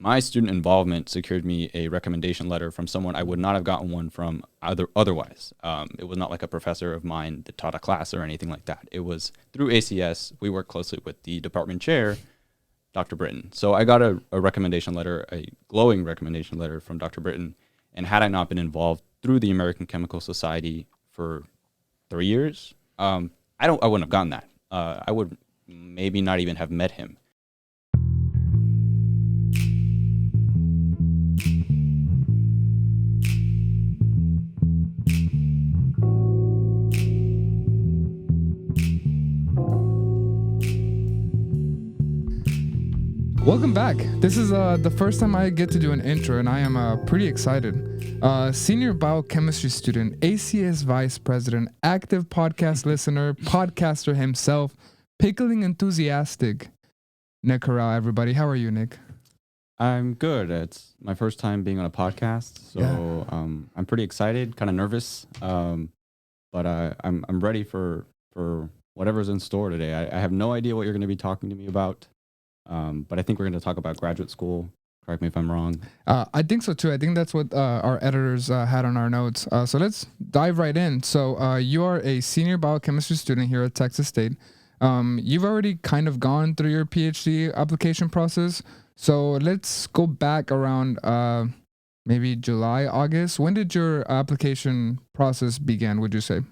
my student involvement secured me a recommendation letter from someone I would not have gotten one from otherwise. It was not like a professor of mine that taught a class or anything like that. It was through ACS. We work closely with the department chair, Dr. Britton. So I got a recommendation letter, a glowing recommendation letter from Dr. Britton. And had I not been involved through the American Chemical Society for 3 years, I wouldn't have gotten that. I would maybe not even have met him. Welcome back. This is the first time I get to do an intro, and I am pretty excited. Senior biochemistry student, ACS vice president, active podcast listener, podcaster himself, pickling enthusiastic, Nick Coral, everybody. How are you, Nick? I'm good. It's my first time being on a podcast, so I'm pretty excited, kind of nervous, but I'm ready for whatever's in store today. I have no idea what you're going to be talking to me about. But I think we're going to talk about graduate school. Correct me if I'm wrong. I think so too. I think that's what our editors had on our notes. So let's dive right in. So you are a senior biochemistry student here at Texas State. You've already kind of gone through your PhD application process. So let's go back around maybe July, August. When did your application process begin, would you say?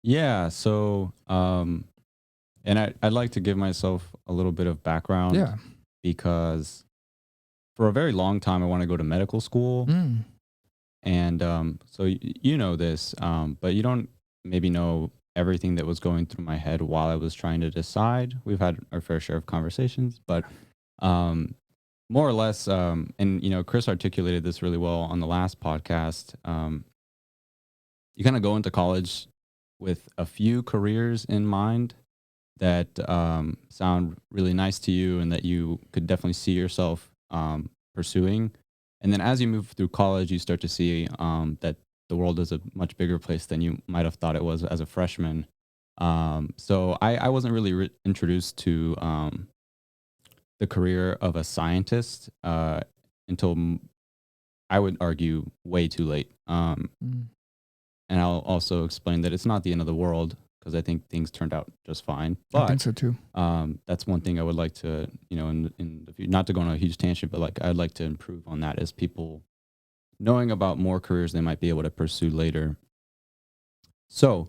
Yeah. So, and I'd like to give myself a little bit of background. Yeah. Because for a very long time, I want to go to medical school. And so you know this, but you don't maybe know everything that was going through my head while I was trying to decide. We've had our fair share of conversations, but more or less, and Chris articulated this really well on the last podcast. You kind of go into college with a few careers in mind that sound really nice to you and that you could definitely see yourself pursuing. And then as you move through college, you start to see that the world is a much bigger place than you might have thought it was as a freshman. So I wasn't really introduced to the career of a scientist until I would argue way too late. And I'll also explain that it's not the end of the world, because I think things turned out just fine. But I think so too. That's one thing I would like to, in the future, not to go on a huge tangent, but like I'd like to improve on that as people knowing about more careers they might be able to pursue later. So,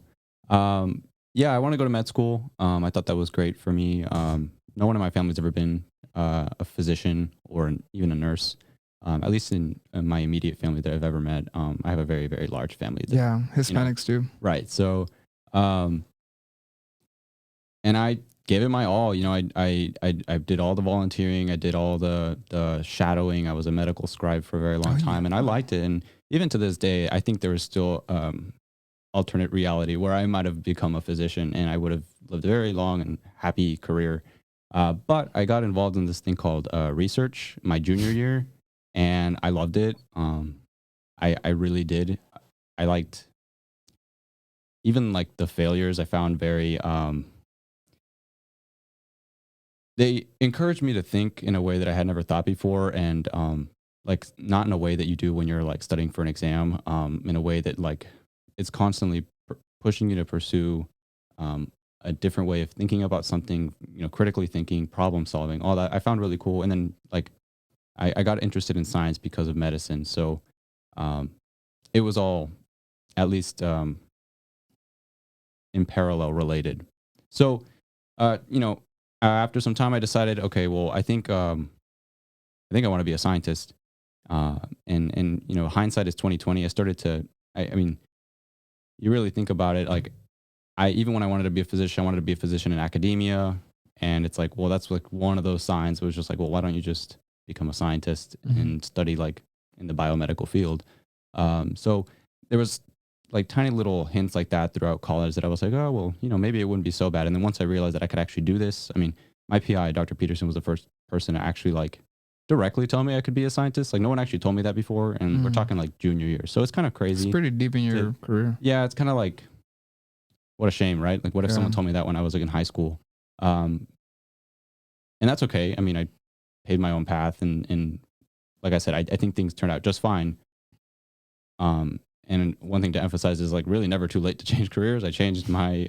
yeah, I want to go to med school. I thought that was great for me. No one in my family's ever been a physician or even a nurse. At least in my immediate family that I've ever met. I have a very, very large family. Yeah, Hispanics do. Right. So, and I gave it my all. I did all the volunteering. I did all the shadowing. I was a medical scribe for a very long time, and I liked it. And even to this day, I think there was still alternate reality where I might have become a physician and I would have lived a very long and happy career. But I got involved in this thing called research my junior year, and I loved it. I really did. I liked even like the failures. I found very they encouraged me to think in a way that I had never thought before, and like not in a way that you do when you're like studying for an exam, in a way that like it's constantly pushing you to pursue a different way of thinking about something, critically thinking, problem solving, all that I found really cool. And then like I got interested in science because of medicine, so it was all at least in parallel related. So after some time, I decided, okay, well, I think I want to be a scientist. And hindsight is 2020. I started to, I mean, you really think about it. Like, even when I wanted to be a physician, I wanted to be a physician in academia. And it's like, well, that's like one of those signs. It was just like, well, why don't you just become a scientist and study like in the biomedical field? So there was like tiny little hints like that throughout college that I was like, oh, well, maybe it wouldn't be so bad. And then once I realized that I could actually do this, I mean, my PI, Dr. Peterson, was the first person to actually like directly tell me I could be a scientist. Like no one actually told me that before. And we're talking like junior year. So it's kind of crazy. It's pretty deep in your career. Yeah. It's kind of like, what a shame, right? Like what if someone told me that when I was like in high school? And that's okay. I mean, I paved my own path, and like I said, I think things turned out just fine. And one thing to emphasize is like really never too late to change careers. I changed my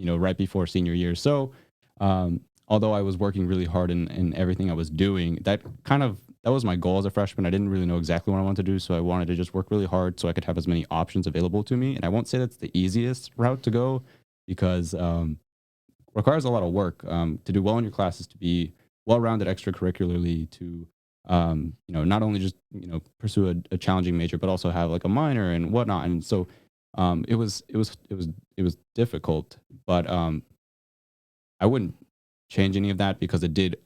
right before senior year. So although I was working really hard in everything I was doing, that was my goal as a freshman. I didn't really know exactly what I wanted to do, so I wanted to just work really hard so I could have as many options available to me. And I won't say that's the easiest route to go because requires a lot of work to do well in your classes, to be well-rounded extracurricularly, to not only just pursue a challenging major, but also have like a minor and whatnot. And so it was difficult, but I wouldn't change any of that because it did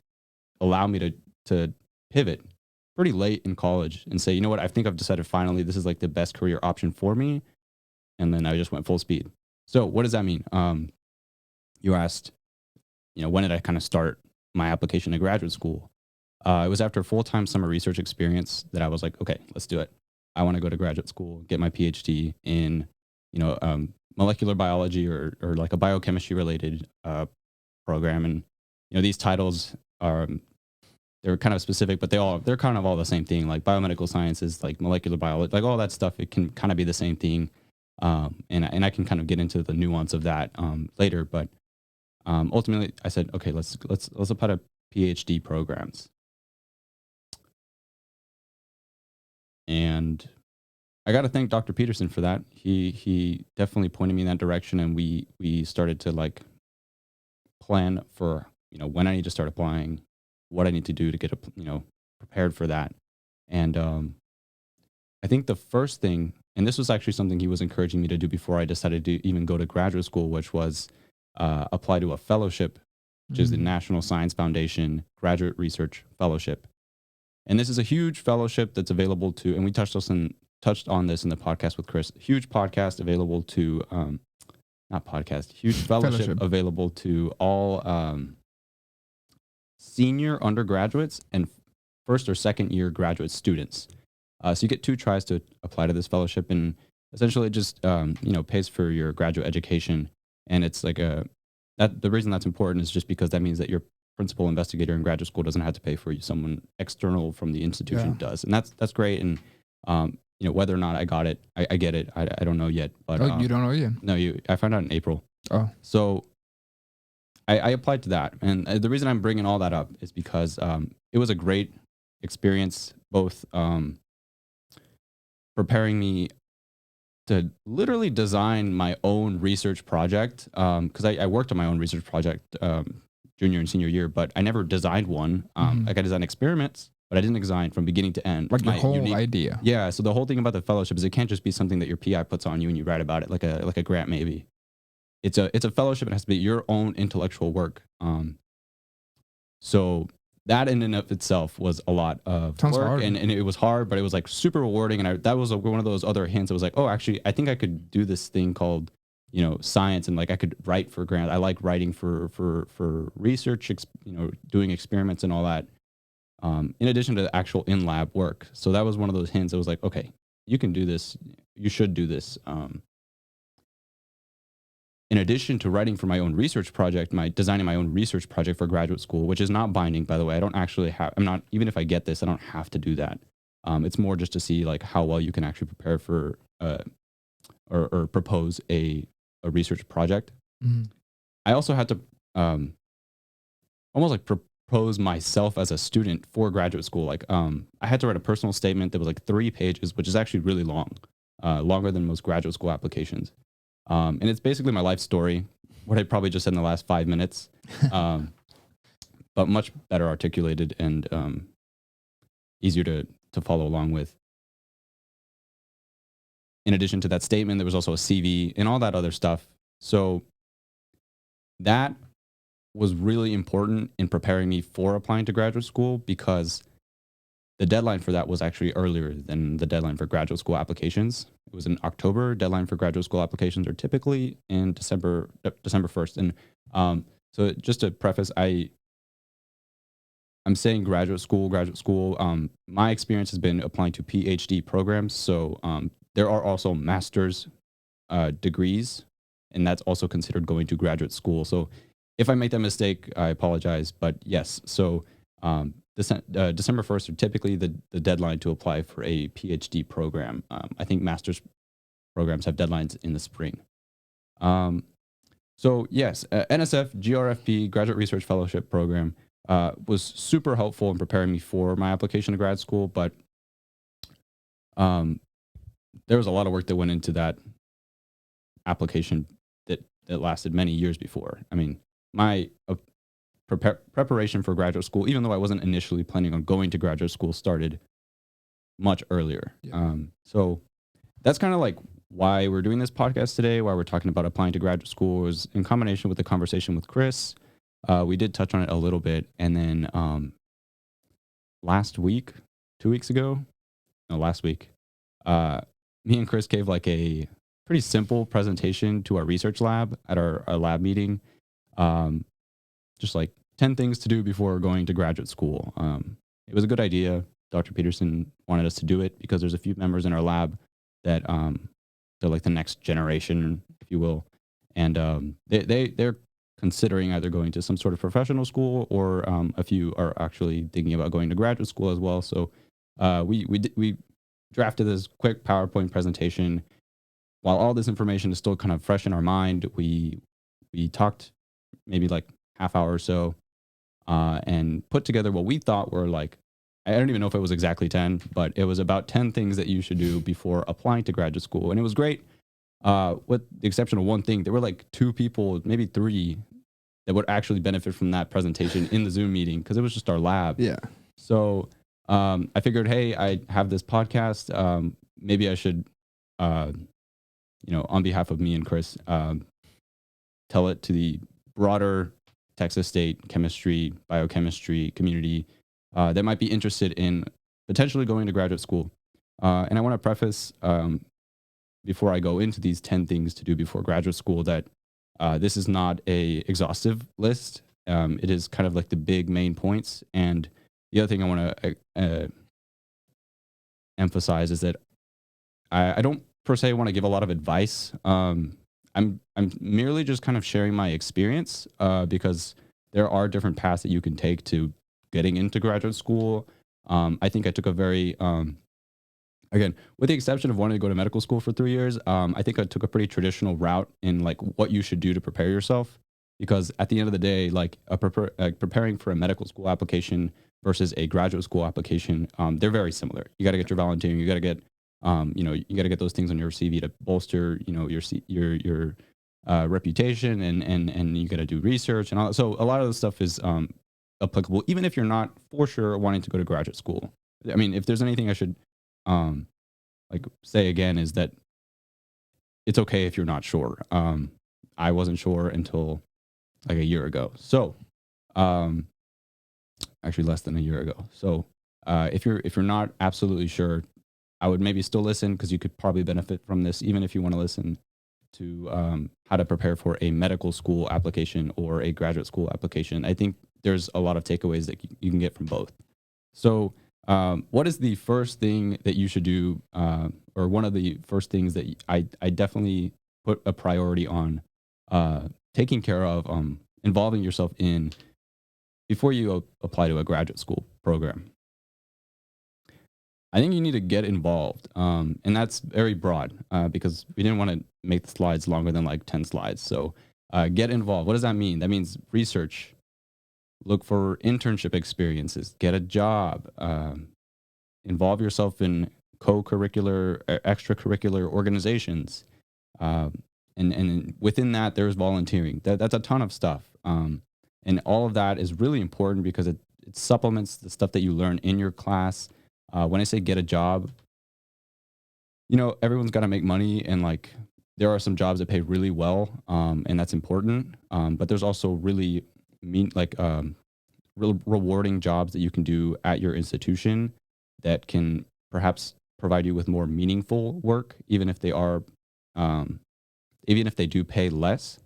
allow me to pivot pretty late in college and say, you know what, I think I've decided finally this is like the best career option for me. And then I just went full speed. So what does that mean? You asked, when did I kind of start my application to graduate school? It was after a full-time summer research experience that I was like, okay, let's do it. I want to go to graduate school, get my Ph.D. in, molecular biology or like a biochemistry related program. And, these titles are, they're kind of specific, but they're kind of all the same thing, like biomedical sciences, like molecular biology, like all that stuff. It can kind of be the same thing. And I can kind of get into the nuance of that later. But ultimately I said, okay, let's apply to PhD programs. And I got to thank Dr. Peterson for that. He definitely pointed me in that direction, and we started to like plan for, when I need to start applying, what I need to do to get prepared for that. And I think the first thing, and this was actually something he was encouraging me to do before I decided to even go to graduate school, which was apply to a fellowship, which is the National Science Foundation Graduate Research Fellowship. And this is a huge fellowship that's available to, and we touched on this in the podcast with Chris, huge podcast available to, huge fellowship available to all senior undergraduates and first or second year graduate students. So you get 2 tries to apply to this fellowship, and essentially it just, pays for your graduate education. And it's like the reason that's important is just because that means that your principal investigator in graduate school doesn't have to pay for you. Someone external from the institution does. And that's great. And, whether or not I got it, I get it. I don't know yet. But you don't know yet? No, I found out in April. Oh. So I applied to that. And the reason I'm bringing all that up is because it was a great experience, both preparing me to literally design my own research project. Because I worked on my own research project junior and senior year, but I never designed one. Like I designed experiments, but I didn't design from beginning to end. Like the whole idea. Yeah. So the whole thing about the fellowship is it can't just be something that your PI puts on you and you write about it like a grant maybe. It's a fellowship. It has to be your own intellectual work. So that in and of itself was a lot of work, and it was hard, but it was like super rewarding. And that was one of those other hints. It was like, oh, actually, I think I could do this thing called, science, and like I could write for grants. I like writing for research, doing experiments and all that. In addition to the actual in lab work. So that was one of those hints. It was like, okay, you can do this. You should do this. In addition to writing for my own research project, designing my own research project for graduate school, which is not binding, by the way. Even if I get this, I don't have to do that. It's more just to see like how well you can actually prepare for or propose a research project. Mm-hmm. I also had to almost like propose myself as a student for graduate school. Like I had to write a personal statement that was like 3 pages, which is actually really long, longer than most graduate school applications. And it's basically my life story, what I probably just said in the last 5 minutes, but much better articulated and easier to follow along with. In addition to that statement, there was also a CV and all that other stuff. So that was really important in preparing me for applying to graduate school, because the deadline for that was actually earlier than the deadline for graduate school applications. It was in October. Deadline for graduate school applications are typically in December 1st. And so just to preface, I'm saying graduate school. My experience has been applying to PhD programs. So there are also master's degrees, and that's also considered going to graduate school. So if I make that mistake, I apologize. But yes, so December 1st are typically the deadline to apply for a PhD program. I think master's programs have deadlines in the spring. So yes, NSF GRFP Graduate Research Fellowship Program was super helpful in preparing me for my application to grad school, but there was a lot of work that went into that application that lasted many years before. I mean, my preparation for graduate school, even though I wasn't initially planning on going to graduate school, started much earlier. Yeah. So that's kind of like why we're doing this podcast today, why we're talking about applying to graduate school, is in combination with the conversation with Chris. We did touch on it a little bit. And then last week, 2 weeks ago, no, last week, me and Chris gave like a pretty simple presentation to our research lab at our lab meeting. Just like 10 things to do before going to graduate school. It was a good idea. Dr. Peterson wanted us to do it because there's a few members in our lab that they're like the next generation, if you will. And they're considering either going to some sort of professional school, or a few are actually thinking about going to graduate school as well. So we drafted this quick PowerPoint presentation. While all this information is still kind of fresh in our mind, we talked maybe like half hour or so and put together what we thought were like, I don't even know if it was exactly 10, but it was about 10 things that you should do before applying to graduate school. And it was great. With the exception of one thing, there were like 2 people, maybe 3, that would actually benefit from that presentation in the Zoom meeting, because it was just our lab. Yeah. So I figured, hey, I have this podcast. Maybe I should, on behalf of me and Chris, tell it to the broader Texas State chemistry, biochemistry community that might be interested in potentially going to graduate school. And I want to preface, before I go into these 10 things to do before graduate school, that this is not a exhaustive list. It is kind of like the big main points. And the other thing I want to emphasize is that I don't per se want to give a lot of advice. I'm merely just kind of sharing my experience, because there are different paths that you can take to getting into graduate school. I think I took a very, again, with the exception of wanting to go to medical school for 3 years, I think I took a pretty traditional route in like what you should do to prepare yourself. Because at the end of the day, like preparing for a medical school application versus a graduate school application, they're very similar. You got to get your volunteering. You got to get, you got to get those things on your CV to bolster, your reputation, and you got to do research and all that. So a lot of the stuff is applicable, even if you're not for sure wanting to go to graduate school. I mean, if there's anything I should like say again, is that it's okay if you're not sure. I wasn't sure until like a year ago. So actually less than a year ago. So if you're not absolutely sure, I would maybe still listen, because you could probably benefit from this, even if you want to listen to how to prepare for a medical school application or a graduate school application. I think there's a lot of takeaways that you can get from both. So what is the first thing that you should do, or one of the first things that I definitely put a priority on taking care of, involving yourself in before you apply to a graduate school program? I think you need to get involved. And that's very broad, because we didn't want to make the slides longer than like 10 slides. So get involved. What does that mean? That means research, look for internship experiences, get a job, involve yourself in co-curricular, extracurricular organizations. And within that, there's volunteering. That's a ton of stuff. And all of that is really important, because it supplements the stuff that you learn in your class. When I say get a job, everyone's got to make money, and like there are some jobs that pay really well, and that's important. But there's also really rewarding jobs that you can do at your institution that can perhaps provide you with more meaningful work, even if they do pay less.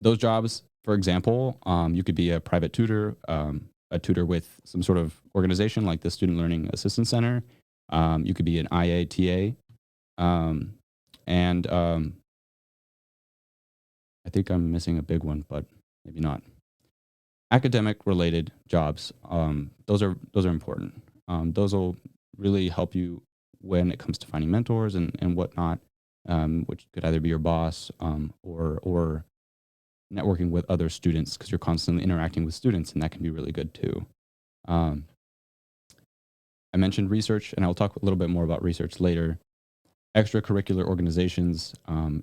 Those jobs, for example, you could be a private tutor, a tutor with some sort of organization like the Student Learning Assistance Center. You could be an IATA. And I think I'm missing a big one, but maybe not. academic related jobs. Those are important. Those will really help you when it comes to finding mentors and whatnot, which could either be your boss or networking with other students because you're constantly interacting with students, and that can be really good too. Um, I mentioned research, and I'll talk a little bit more about research later. Extracurricular organizations.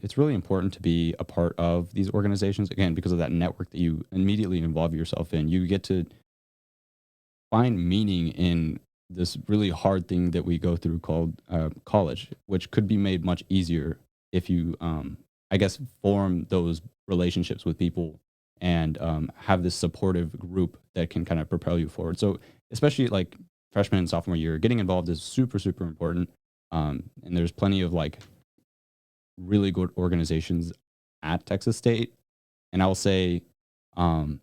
It's really important to be a part of these organizations, again, because of that network that you immediately involve yourself in. You get to find meaning in this really hard thing that we go through called college, which could be made much easier if you, I guess, form those relationships with people and have this supportive group that can kind of propel you forward. So, especially like freshman and sophomore year, getting involved is super, super important. And there's plenty of like really good organizations at Texas State. And I will say, when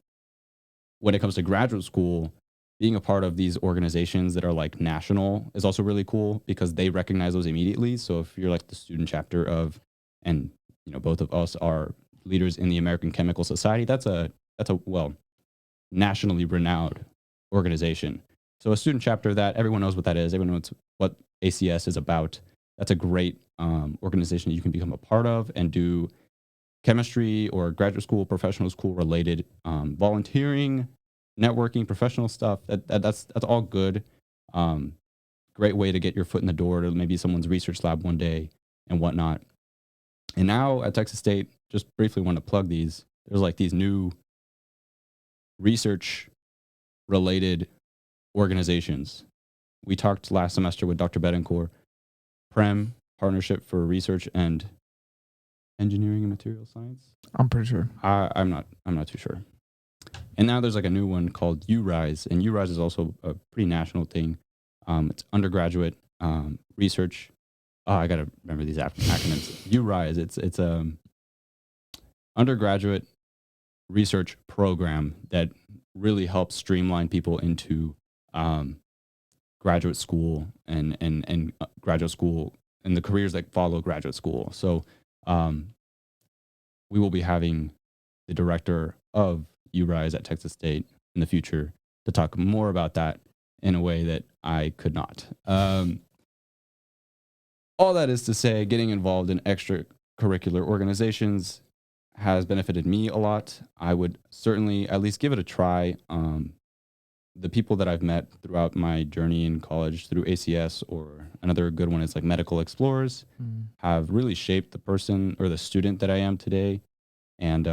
it comes to graduate school, being a part of these organizations that are like national is also really cool because they recognize those immediately. So if you're like the student chapter of, and both of us are leaders in the American Chemical Society, that's a well, nationally renowned organization. So a student chapter of that, everyone knows what that is. Everyone knows what ACS is about. That's a great organization that you can become a part of and do chemistry or graduate school, professional school related volunteering, networking, professional stuff. That's all good. Great way to get your foot in the door to maybe someone's research lab one day and whatnot. And now at Texas State, just briefly want to plug these. There's like these new research related organizations. We talked last semester with Dr. Betancourt, PREM, Partnership for Research and Engineering and Material Science. I'm pretty sure. I'm not too sure. And now there's like a new one called URISE, and URISE is also a pretty national thing. It's undergraduate research. Oh, I gotta remember these acronyms. URISE. It's undergraduate research program that really helps streamline people into graduate school and graduate school and the careers that follow graduate school. So we will be having the director of URISE at Texas State in the future to talk more about that in a way that I could not. All that is to say, getting involved in extracurricular organizations has benefited me a lot. I would certainly at least give it a try. The people that I've met throughout my journey in college through ACS, or another good one is like Medical Explorers, have really shaped the person or the student that I am today. And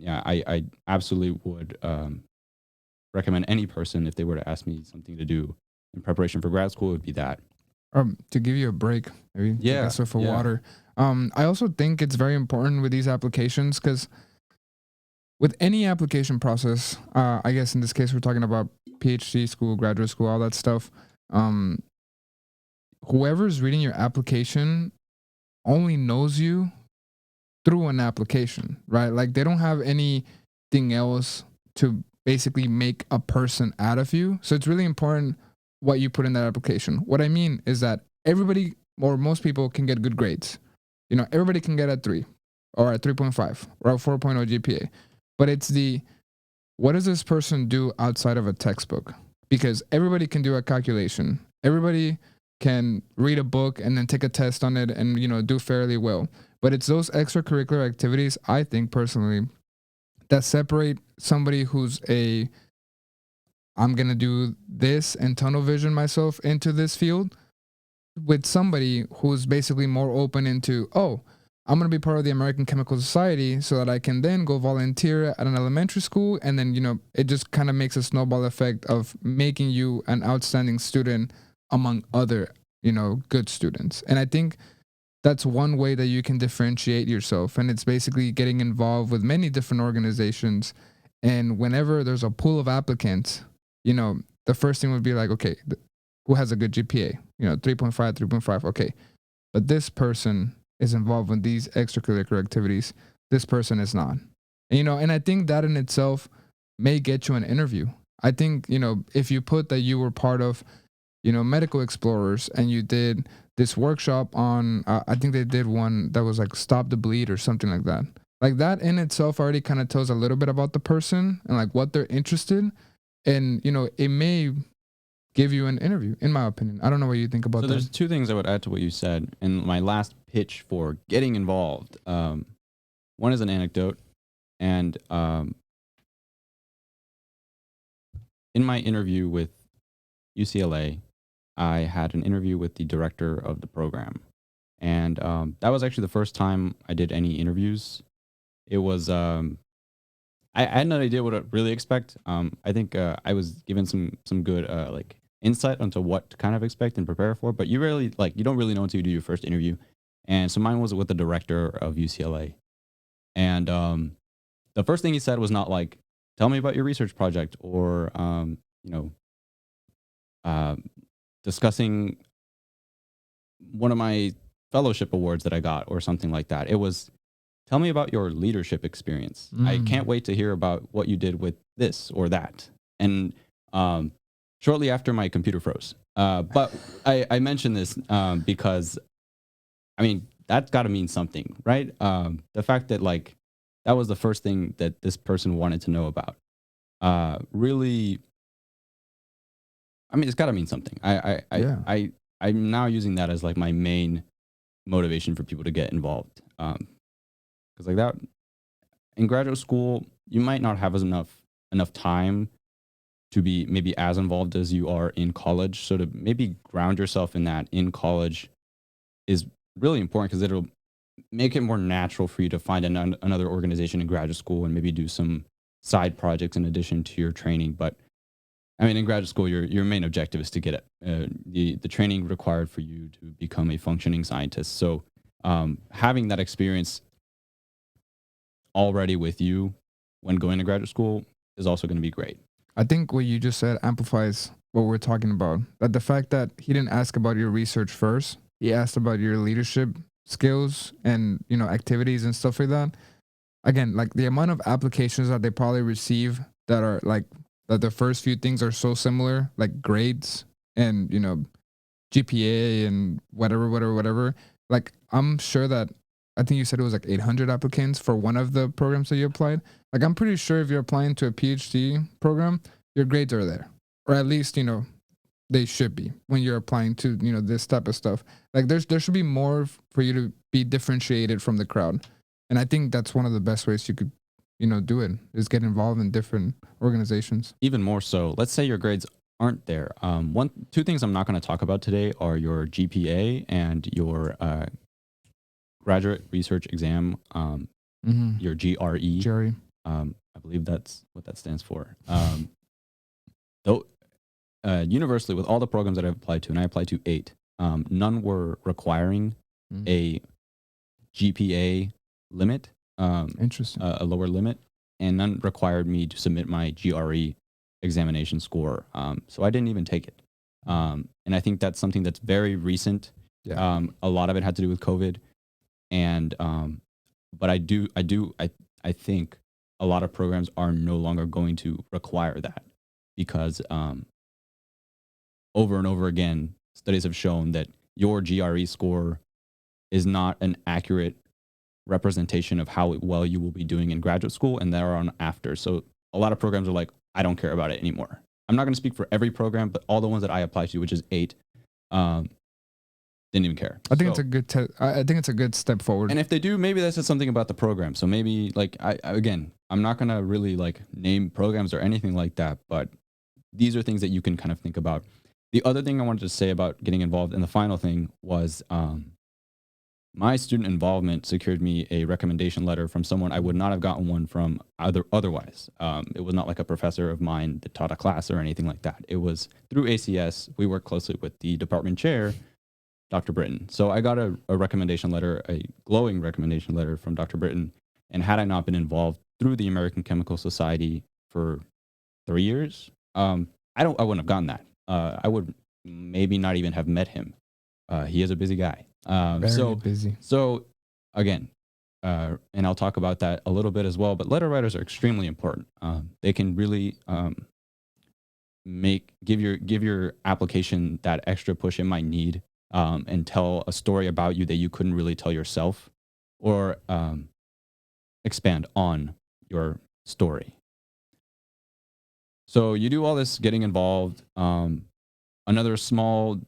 I absolutely would recommend any person, if they were to ask me something to do in preparation for grad school, it would be that. To give you a break, maybe take a sip of water. I also think it's very important with these applications because with any application process, I guess in this case we're talking about PhD school, graduate school, all that stuff. Whoever's reading your application only knows you through an application, right? Like they don't have anything else to basically make a person out of you. So it's really important what you put in that application. What I mean is that everybody or most people can get good grades. Everybody can get a 3 or a 3.5 or a 4.0 GPA. But it's what does this person do outside of a textbook? Because everybody can do a calculation. Everybody can read a book and then take a test on it and, do fairly well. But it's those extracurricular activities, I think personally, that separate somebody who's I'm going to do this and tunnel vision myself into this field with somebody who's basically more open into, I'm going to be part of the American Chemical Society so that I can then go volunteer at an elementary school. And then, it just kind of makes a snowball effect of making you an outstanding student among other, good students. And I think that's one way that you can differentiate yourself. And it's basically getting involved with many different organizations. And whenever there's a pool of applicants, the first thing would be like, okay, who has a good GPA? 3.5, 3.5. Okay. But this person is involved in these extracurricular activities. This person is not. And I think that in itself may get you an interview. I think, if you put that you were part of, Medical Explorers and you did this workshop on, I think they did one that was like Stop the Bleed or something like that. like that in itself already kind of tells a little bit about the person and like what they're interested in. It may give you an interview, in my opinion. I don't know what you think about So that. there's two things I would add to what you said. In my last pitch for getting involved, one is an anecdote, and in my interview with UCLA, I had an interview with the director of the program, and that was actually the first time I did any interviews. It was I had no idea what to really expect. I think I was given some good like insight onto what to kind of expect and prepare for, but you don't really know until you do your first interview. And so mine was with the director of UCLA, and the first thing he said was not like, "Tell me about your research project," or you know, uh, discussing one of my fellowship awards that I got or something like that. It was, tell me about your leadership experience. I can't wait to hear about what you did with this or that. And shortly after, my computer froze. But I mentioned this because, I mean, that's got to mean something, right? The fact that like that was the first thing that this person wanted to know about. Really, I mean, it's got to mean something. Yeah. I'm now using that as like my main motivation for people to get involved. Because like that in graduate school, you might not have enough time to be maybe as involved as you are in college. So to maybe ground yourself in that in college is really important because it'll make it more natural for you to find another organization in graduate school and maybe do some side projects in addition to your training. But I mean, in graduate school, your main objective is to get the training required for you to become a functioning scientist. So having that experience already with you when going to graduate school is also going to be great. I think what you just said amplifies what we're talking about. That the fact that he didn't ask about your research first, he asked about your leadership skills and activities and stuff like that. Again, like the amount of applications that they probably receive that are like that the first few things are so similar, like grades and GPA and whatever. Like I'm sure that I think you said it was like 800 applicants for one of the programs that you applied. Like I'm pretty sure if you're applying to a PhD program, your grades are there, or at least they should be when you're applying to this type of stuff. Like there should be more for you to be differentiated from the crowd, and I think that's one of the best ways you could do it is get involved in different organizations. Even more so, let's say your grades aren't there. Two things I'm not going to talk about today are your GPA and your graduate research exam, your GRE. Jerry. I believe that's what that stands for. Though, universally, with all the programs that I've applied to, and I applied to 8, none were requiring a GPA limit, Interesting. a lower limit, and none required me to submit my GRE examination score. So I didn't even take it. And I think that's something that's very recent. Yeah. A lot of it had to do with COVID. And but I think a lot of programs are no longer going to require that because over and over again, studies have shown that your GRE score is not an accurate representation of how well you will be doing in graduate school and thereon after. So a lot of programs are like, I don't care about it anymore. I'm not going to speak for every program, but all the ones that I applied to, which is 8, didn't even care. I think it's a good. I think it's a good step forward. And if they do, maybe that says something about the program. So maybe like I'm not gonna really like name programs or anything like that, but these are things that you can kind of think about. The other thing I wanted to say about getting involved, and the final thing was my student involvement secured me a recommendation letter from someone I would not have gotten one from otherwise. It was not like a professor of mine that taught a class or anything like that. It was through ACS. We work closely with the department chair, Dr. Britton. So I got a recommendation letter, a glowing recommendation letter from Dr. Britton. And had I not been involved through the American Chemical Society for 3 years, I wouldn't have gotten that. I would maybe not even have met him. He is a busy guy. Very busy. So again, and I'll talk about that a little bit as well, but letter writers are extremely important. They can really give your application that extra push it might need. And tell a story about you that you couldn't really tell yourself, or expand on your story. So you do all this getting involved. Another small,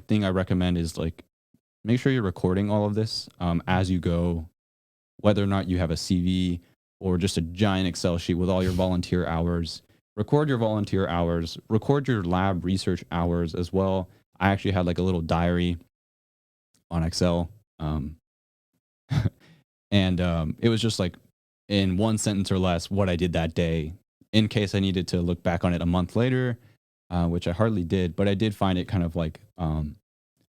thing I recommend is like make sure you're recording all of this as you go, whether or not you have a CV or just a giant Excel sheet with all your volunteer hours. Record your volunteer hours, record your lab research hours as well. I actually had like a little diary on Excel. And it was just like in one sentence or less what I did that day in case I needed to look back on it a month later, which I hardly did, but I did find it kind of like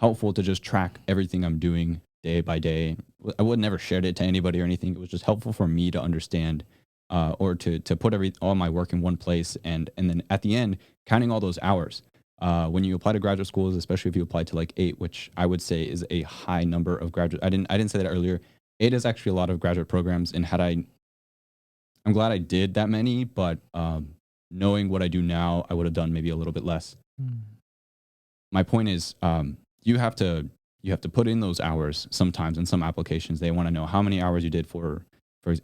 helpful to just track everything I'm doing day by day. I would never shared it to anybody or anything. It was just helpful for me to understand or to put all my work in one place, and then at the end counting all those hours. When you apply to graduate schools, especially if you apply to like 8, which I would say is a high number of graduate. I didn't say that earlier. 8 is actually a lot of graduate programs, and I'm glad I did that many, but knowing what I do now, I would have done maybe a little bit less. My point is, you have to put in those hours. Sometimes in some applications, they want to know how many hours you did for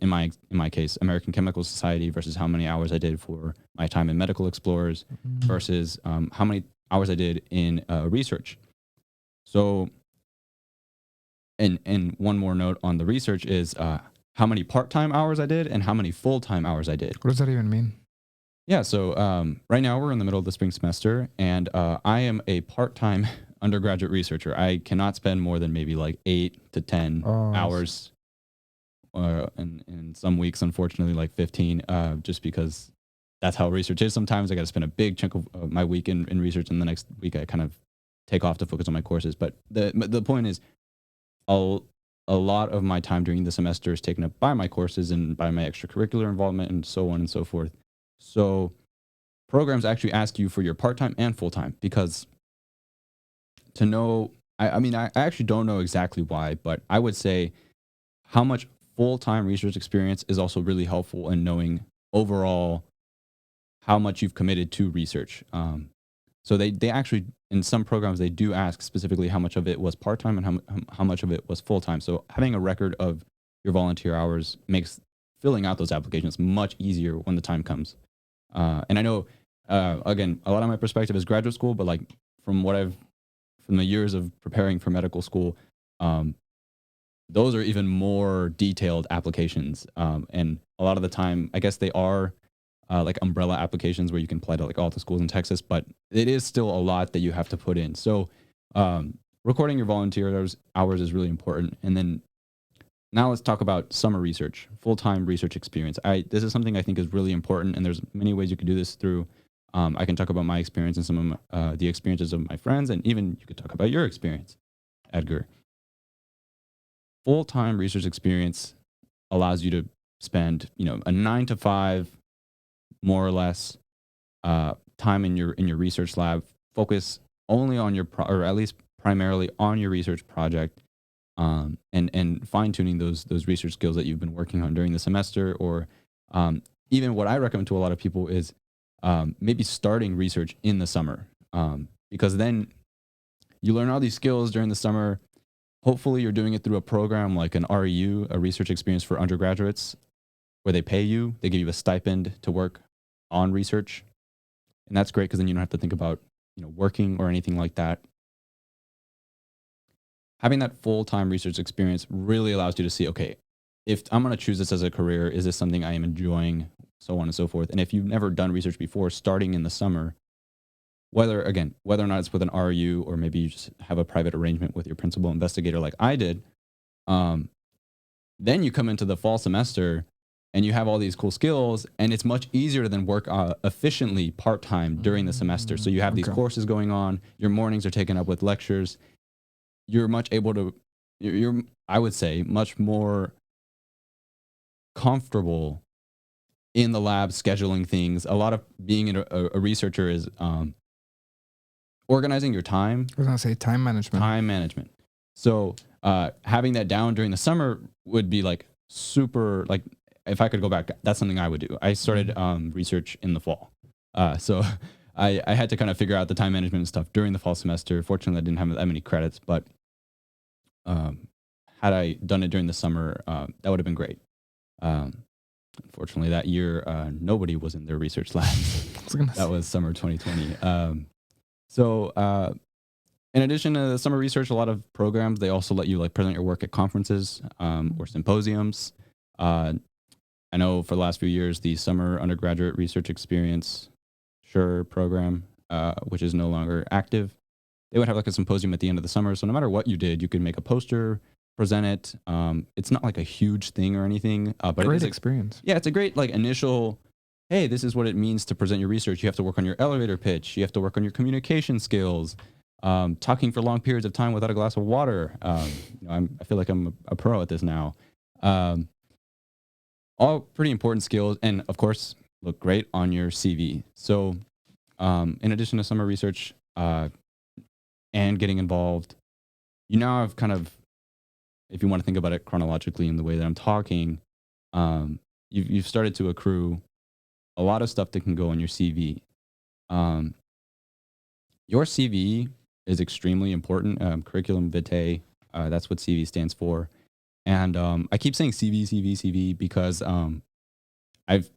in my case, American Chemical Society versus how many hours I did for my time in Medical Explorers versus how many hours I did in research. So, and one more note on the research is how many part-time hours I did and how many full-time hours I did. What does that even mean? Yeah, so right now we're in the middle of the spring semester, and I am a part-time undergraduate researcher. I cannot spend more than maybe like 8 to 10 hours, and in some weeks, unfortunately, like 15, just because that's how research is. Sometimes I got to spend a big chunk of my week in research, and the next week I kind of take off to focus on my courses. But the point is, a lot of my time during the semester is taken up by my courses and by my extracurricular involvement and so on and so forth. So programs actually ask you for your part-time and full-time because to know, I mean, I actually don't know exactly why, but I would say how much full-time research experience is also really helpful in knowing overall how much you've committed to research. So they actually, in some programs, they do ask specifically how much of it was part-time and how much of it was full-time. So having a record of your volunteer hours makes filling out those applications much easier when the time comes. And I know, again, a lot of my perspective is graduate school, but like from the years of preparing for medical school, those are even more detailed applications. And a lot of the time, I guess they are like umbrella applications where you can apply to like all the schools in Texas, but it is still a lot that you have to put in. So recording your volunteer hours is really important. And then now let's talk about summer research, full-time research experience. This is something I think is really important, and there's many ways you could do this through. I can talk about my experience and some of the experiences of my friends, and even you could talk about your experience, Edgar. Full-time research experience allows you to spend, a 9 to 5, more or less, time in your research lab. Focus only on or at least primarily on your research project, and fine tuning those research skills that you've been working on during the semester. Or even what I recommend to a lot of people is maybe starting research in the summer, because then you learn all these skills during the summer. Hopefully, you're doing it through a program like an REU, a research experience for undergraduates, where they pay you, they give you a stipend to work on research. And that's great because then you don't have to think about, working or anything like that. Having that full-time research experience really allows you to see, okay, if I'm going to choose this as a career, is this something I am enjoying, so on and so forth. And if you've never done research before, starting in the summer, whether or not it's with an RU or maybe you just have a private arrangement with your principal investigator like I did, then you come into the fall semester and you have all these cool skills, and it's much easier to then work efficiently part-time during the semester. So you have these courses going on, your mornings are taken up with lectures. You're much able to, I would say, much more comfortable in the lab scheduling things. A lot of being a researcher is organizing your time. I was going to say time management. Time management. So having that down during the summer would be like super, like if I could go back, that's something I would do. I started research in the fall. So I had to kind of figure out the time management and stuff during the fall semester. Fortunately, I didn't have that many credits, but had I done it during the summer, that would have been great. Um, Unfortunately, that year, nobody was in their research labs. That was summer 2020. So in addition to the summer research, a lot of programs, they also let you like present your work at conferences or symposiums. Uh, I know for the last few years, the summer undergraduate research experience, sure program, which is no longer active, they would have like a symposium at the end of the summer. So no matter what you did, you could make a poster, present it. It's not like a huge thing or anything, but Great it is experience. yeah, it's a great like initial. Hey, this is what it means to present your research. You have to work on your elevator pitch. You have to work on your communication skills. Talking for long periods of time without a glass of water. I feel like I'm a pro at this now. Um, all pretty important skills, and of course, look great on your CV. So, in addition to summer research and getting involved, you now have kind of, if you want to think about it chronologically in the way that I'm talking, you've started to accrue a lot of stuff that can go on your CV. Um, your CV is extremely important. Curriculum vitae, that's what CV stands for. And I keep saying CV, CV, CV because I've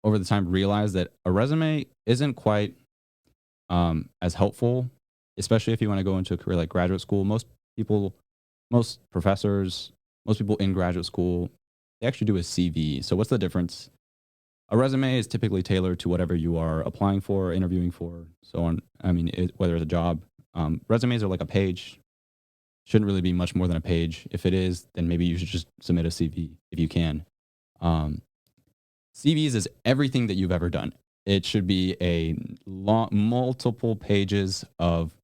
over the time realized that a resume isn't quite as helpful, especially if you want to go into a career like graduate school. People, most professors, most people in graduate school, they actually do a CV. So what's the difference? A resume is typically tailored to whatever you are applying for, interviewing for, so on. I mean, whether it's a job, resumes are like a page. Shouldn't really be much more than a page. If it is, then maybe you should just submit a CV if you can. Um, CVs is everything that you've ever done. It should be a long, multiple pages of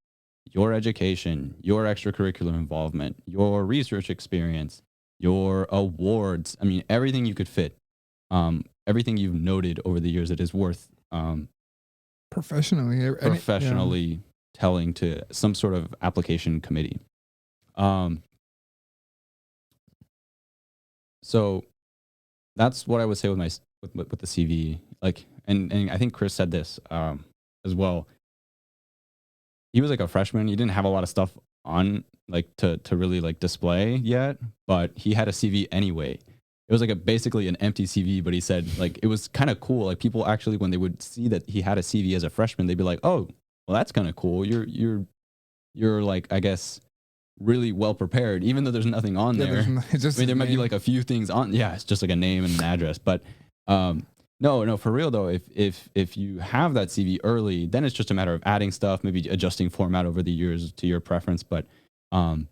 your education, your extracurricular involvement, your research experience, your awards. I mean, everything you could fit. Everything you've noted over the years that is worth Professionally, professionally telling to some sort of application committee. So that's what I would say with my with the CV. Like, and I think Chris said this as well. He was like a freshman. He didn't have a lot of stuff on like to really like display yet, but he had a CV anyway. It was like basically an empty CV, but he said like it was kind of cool. Like people actually, when they would see that he had a CV as a freshman, they'd be like, "Oh, well, that's kind of cool. You're like, I guess, really well prepared, even though there's nothing on there. It's just I mean, there might be like a few things on. Yeah, it's just like a name and an address. But no, for real though, if you have that CV early, then it's just a matter of adding stuff, maybe adjusting format over the years to your preference. But um,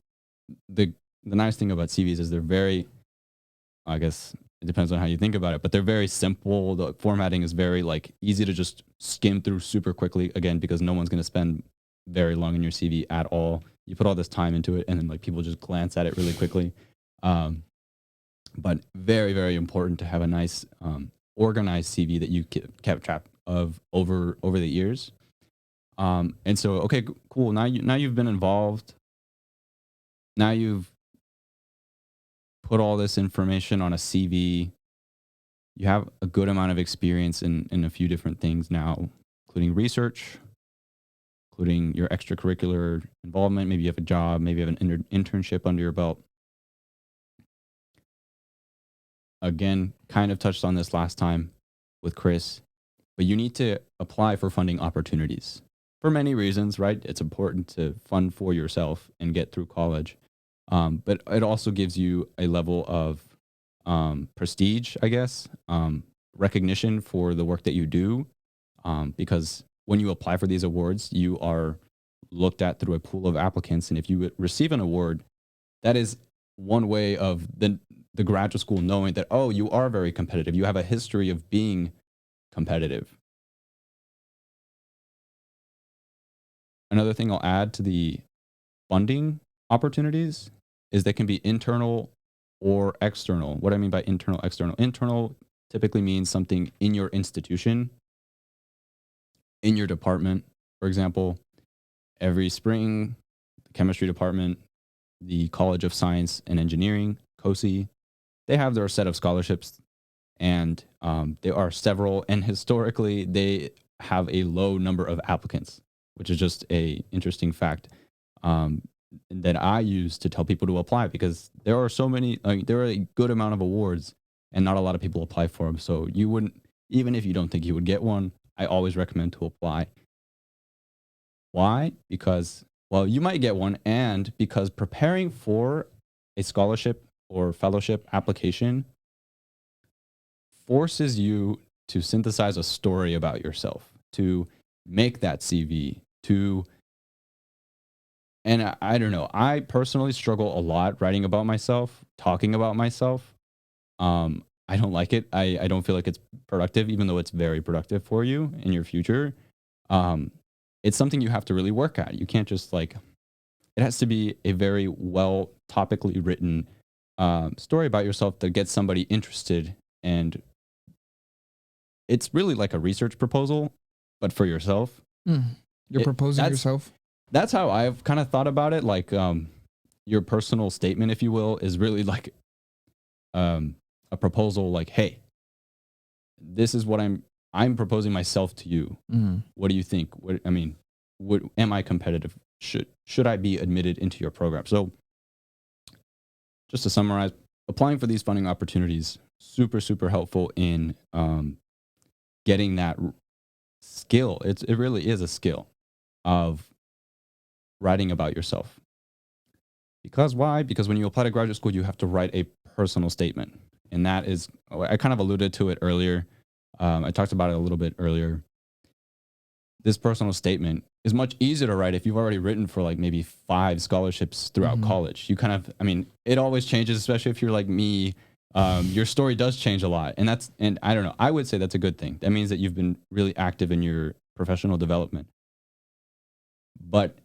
the nice thing about CVs is they're very, I guess it depends on how you think about it, but they're very simple. The formatting is very like easy to just skim through super quickly. Again, because no one's going to spend very long in your CV at all. You put all this time into it, and then like people just glance at it really quickly. But very, very important to have a nice, organized CV that you kept track of over the years. And so, okay, cool. Now you've been involved. Now you've put all this information on a CV. You have a good amount of experience in a few different things now, including research, including your extracurricular involvement. Maybe you have a job, maybe you have an internship under your belt. Again, kind of touched on this last time with Chris, but you need to apply for funding opportunities for many reasons, right? It's important to fund for yourself and get through college. But it also gives you a level of prestige, I guess, recognition for the work that you do. Because when you apply for these awards, you are looked at through a pool of applicants. And if you receive an award, that is one way of the graduate school knowing that, oh, you are very competitive. You have a history of being competitive. Another thing I'll add to the funding opportunities is they can be internal or external. What I mean by internal, external. Internal typically means something in your institution, in your department. For example, every spring, the chemistry department, the College of Science and Engineering, COSE, they have their set of scholarships, and there are several, and historically they have a low number of applicants, which is just a interesting fact that I use to tell people to apply, because there are so many, like there are a good amount of awards, and not a lot of people apply for them. So you wouldn't, even if you don't think you would get one, I always recommend to apply. Why? Because, well, you might get one, and because preparing for a scholarship or fellowship application forces you to synthesize a story about yourself, to make that CV, and I don't know. I personally struggle a lot writing about myself, talking about myself. I don't like it. I don't feel like it's productive, even though it's very productive for you in your future. Um, it's something you have to really work at. You can't just like, it has to be a very well topically written story about yourself that gets somebody interested. And it's really like a research proposal, but for yourself. You're proposing yourself? That's how I've kind of thought about it. Like your personal statement, if you will, is really like a proposal like, hey, this is what I'm proposing myself to you. What do you think? Am I competitive? Should I be admitted into your program? So just to summarize, applying for these funding opportunities, super, super helpful in getting that skill. It really is a skill of writing about yourself. Because why? Because when you apply to graduate school, you have to write a personal statement. And that is, I kind of alluded to it earlier. I talked about it a little bit earlier. This personal statement is much easier to write if you've already written for like maybe 5 scholarships throughout college. You kind of, it always changes, especially if you're like me. Your story does change a lot. And I don't know, I would say that's a good thing. That means that you've been really active in your professional development. But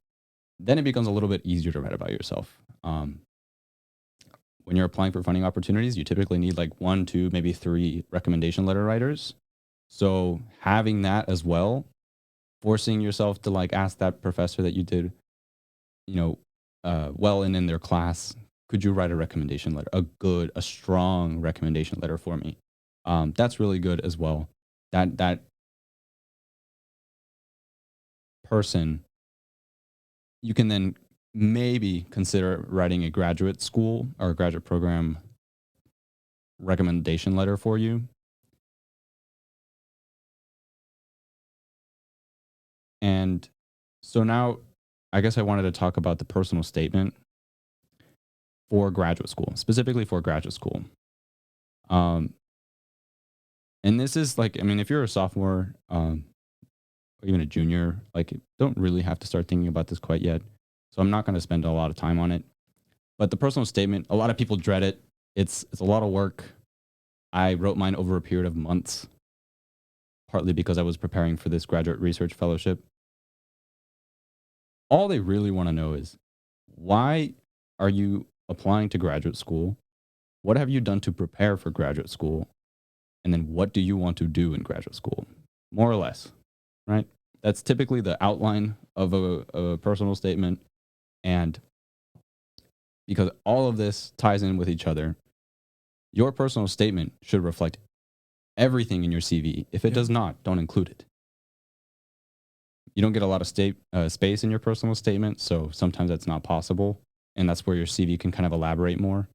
then it becomes a little bit easier to write about yourself. When you're applying for funding opportunities, you typically need like 1, 2, maybe 3 recommendation letter writers. So having that as well, forcing yourself to like ask that professor that you did, well and in their class, could you write a recommendation letter, a strong recommendation letter for me? That's really good as well. That person, you can then maybe consider writing a graduate school or a graduate program recommendation letter for you. And so now I guess I wanted to talk about the personal statement for graduate school, specifically for graduate school. And this is like, if you're a sophomore, or even a junior, like don't really have to start thinking about this quite yet. So I'm not going to spend a lot of time on it. But the personal statement, a lot of people dread it. It's a lot of work. I wrote mine over a period of months, partly because I was preparing for this graduate research fellowship. All they really want to know is, why are you applying to graduate school? What have you done to prepare for graduate school? And then what do you want to do in graduate school? More or less, right? That's typically the outline of a personal statement. And because all of this ties in with each other, your personal statement should reflect everything in your CV. If it does not, don't include it. You don't get a lot of space in your personal statement, so sometimes that's not possible. And that's where your CV can kind of elaborate more.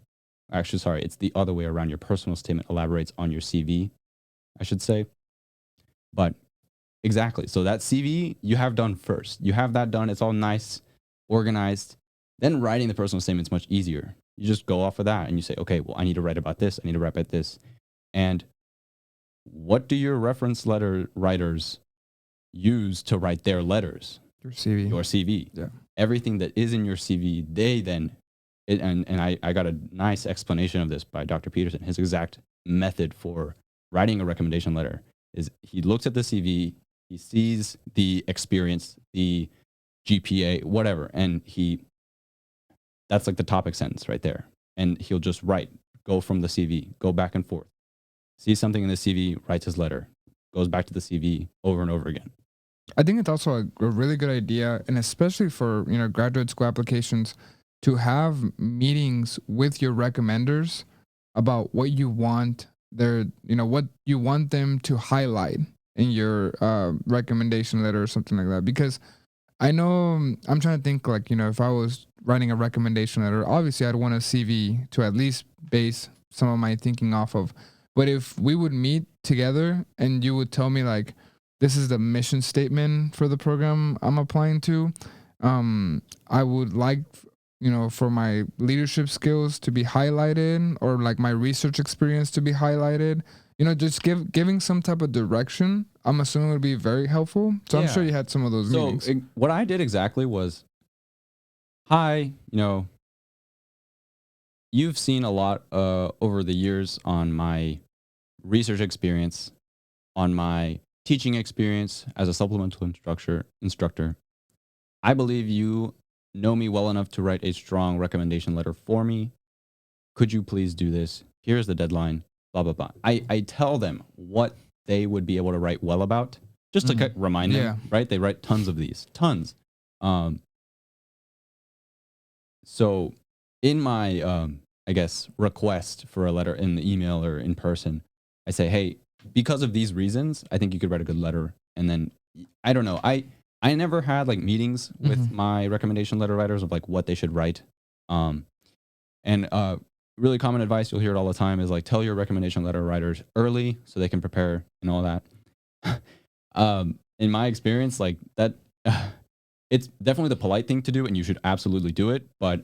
Actually, sorry, it's the other way around. Your personal statement elaborates on your CV, I should say. But exactly. So that CV you have done first. You have that done. It's all nice, organized. Then writing the personal statement is much easier. You just go off of that and you say, okay, well, I need to write about this. I need to write about this. And what do your reference letter writers use to write their letters? Your CV. Your CV. Yeah. Everything that is in your CV, they then, I got a nice explanation of this by Dr. Peterson. His exact method for writing a recommendation letter is he looks at the CV, he sees the experience, the GPA, whatever, and that's like the topic sentence right there. And he'll just go from the CV, go back and forth. Sees something in the CV, writes his letter, goes back to the CV over and over again. I think it's also a really good idea, and especially for graduate school applications, to have meetings with your recommenders about what you want what you want them to highlight in your recommendation letter or something like that. Because I know I'm trying to think like if I was writing a recommendation letter, obviously I'd want a CV to at least base some of my thinking off of. But if we would meet together and you would tell me like, this is the mission statement for the program I'm applying to, I would like, for my leadership skills to be highlighted, or like my research experience to be highlighted. Just giving some type of direction. I'm assuming would be very helpful. So I'm sure Yeah. you had some of those So meetings. what I did exactly was, hi, you've seen a lot over the years on my research experience, on my teaching experience as a supplemental instructor. I believe you know me well enough to write a strong recommendation letter for me. Could you please do this? Here's the deadline, blah, blah, blah. I tell them what they would be able to write well about, just to remind them, right? They write tons of these, tons. So in my, I guess, request for a letter in the email or in person, I say, hey, because of these reasons, I think you could write a good letter. And then I don't know. I never had like meetings with my recommendation letter writers of like what they should write. And really common advice, you'll hear it all the time, is like tell your recommendation letter writers early so they can prepare and all that. In my experience, like that, it's definitely the polite thing to do, and you should absolutely do it. But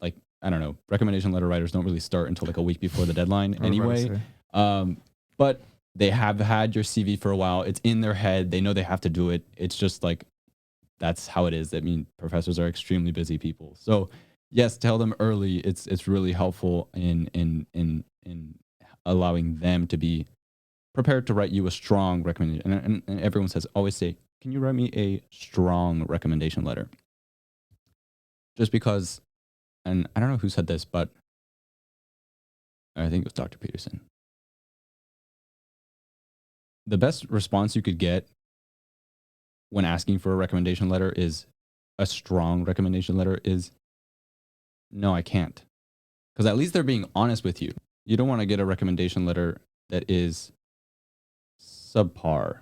like I don't know, recommendation letter writers don't really start until like a week before the deadline anyway. But they have had your CV for a while. It's in their head. They know they have to do it. It's just like that's how it is. I mean, professors are extremely busy people. So yes, tell them early. It's really helpful in allowing them to be prepared to write you a strong recommendation. And everyone says, always say, can you write me a strong recommendation letter? Just because, and I don't know who said this, but I think it was Dr. Peterson. The best response you could get when asking for a recommendation letter is a strong recommendation letter is, no, I can't. Because at least they're being honest with you. You don't want to get a recommendation letter that is subpar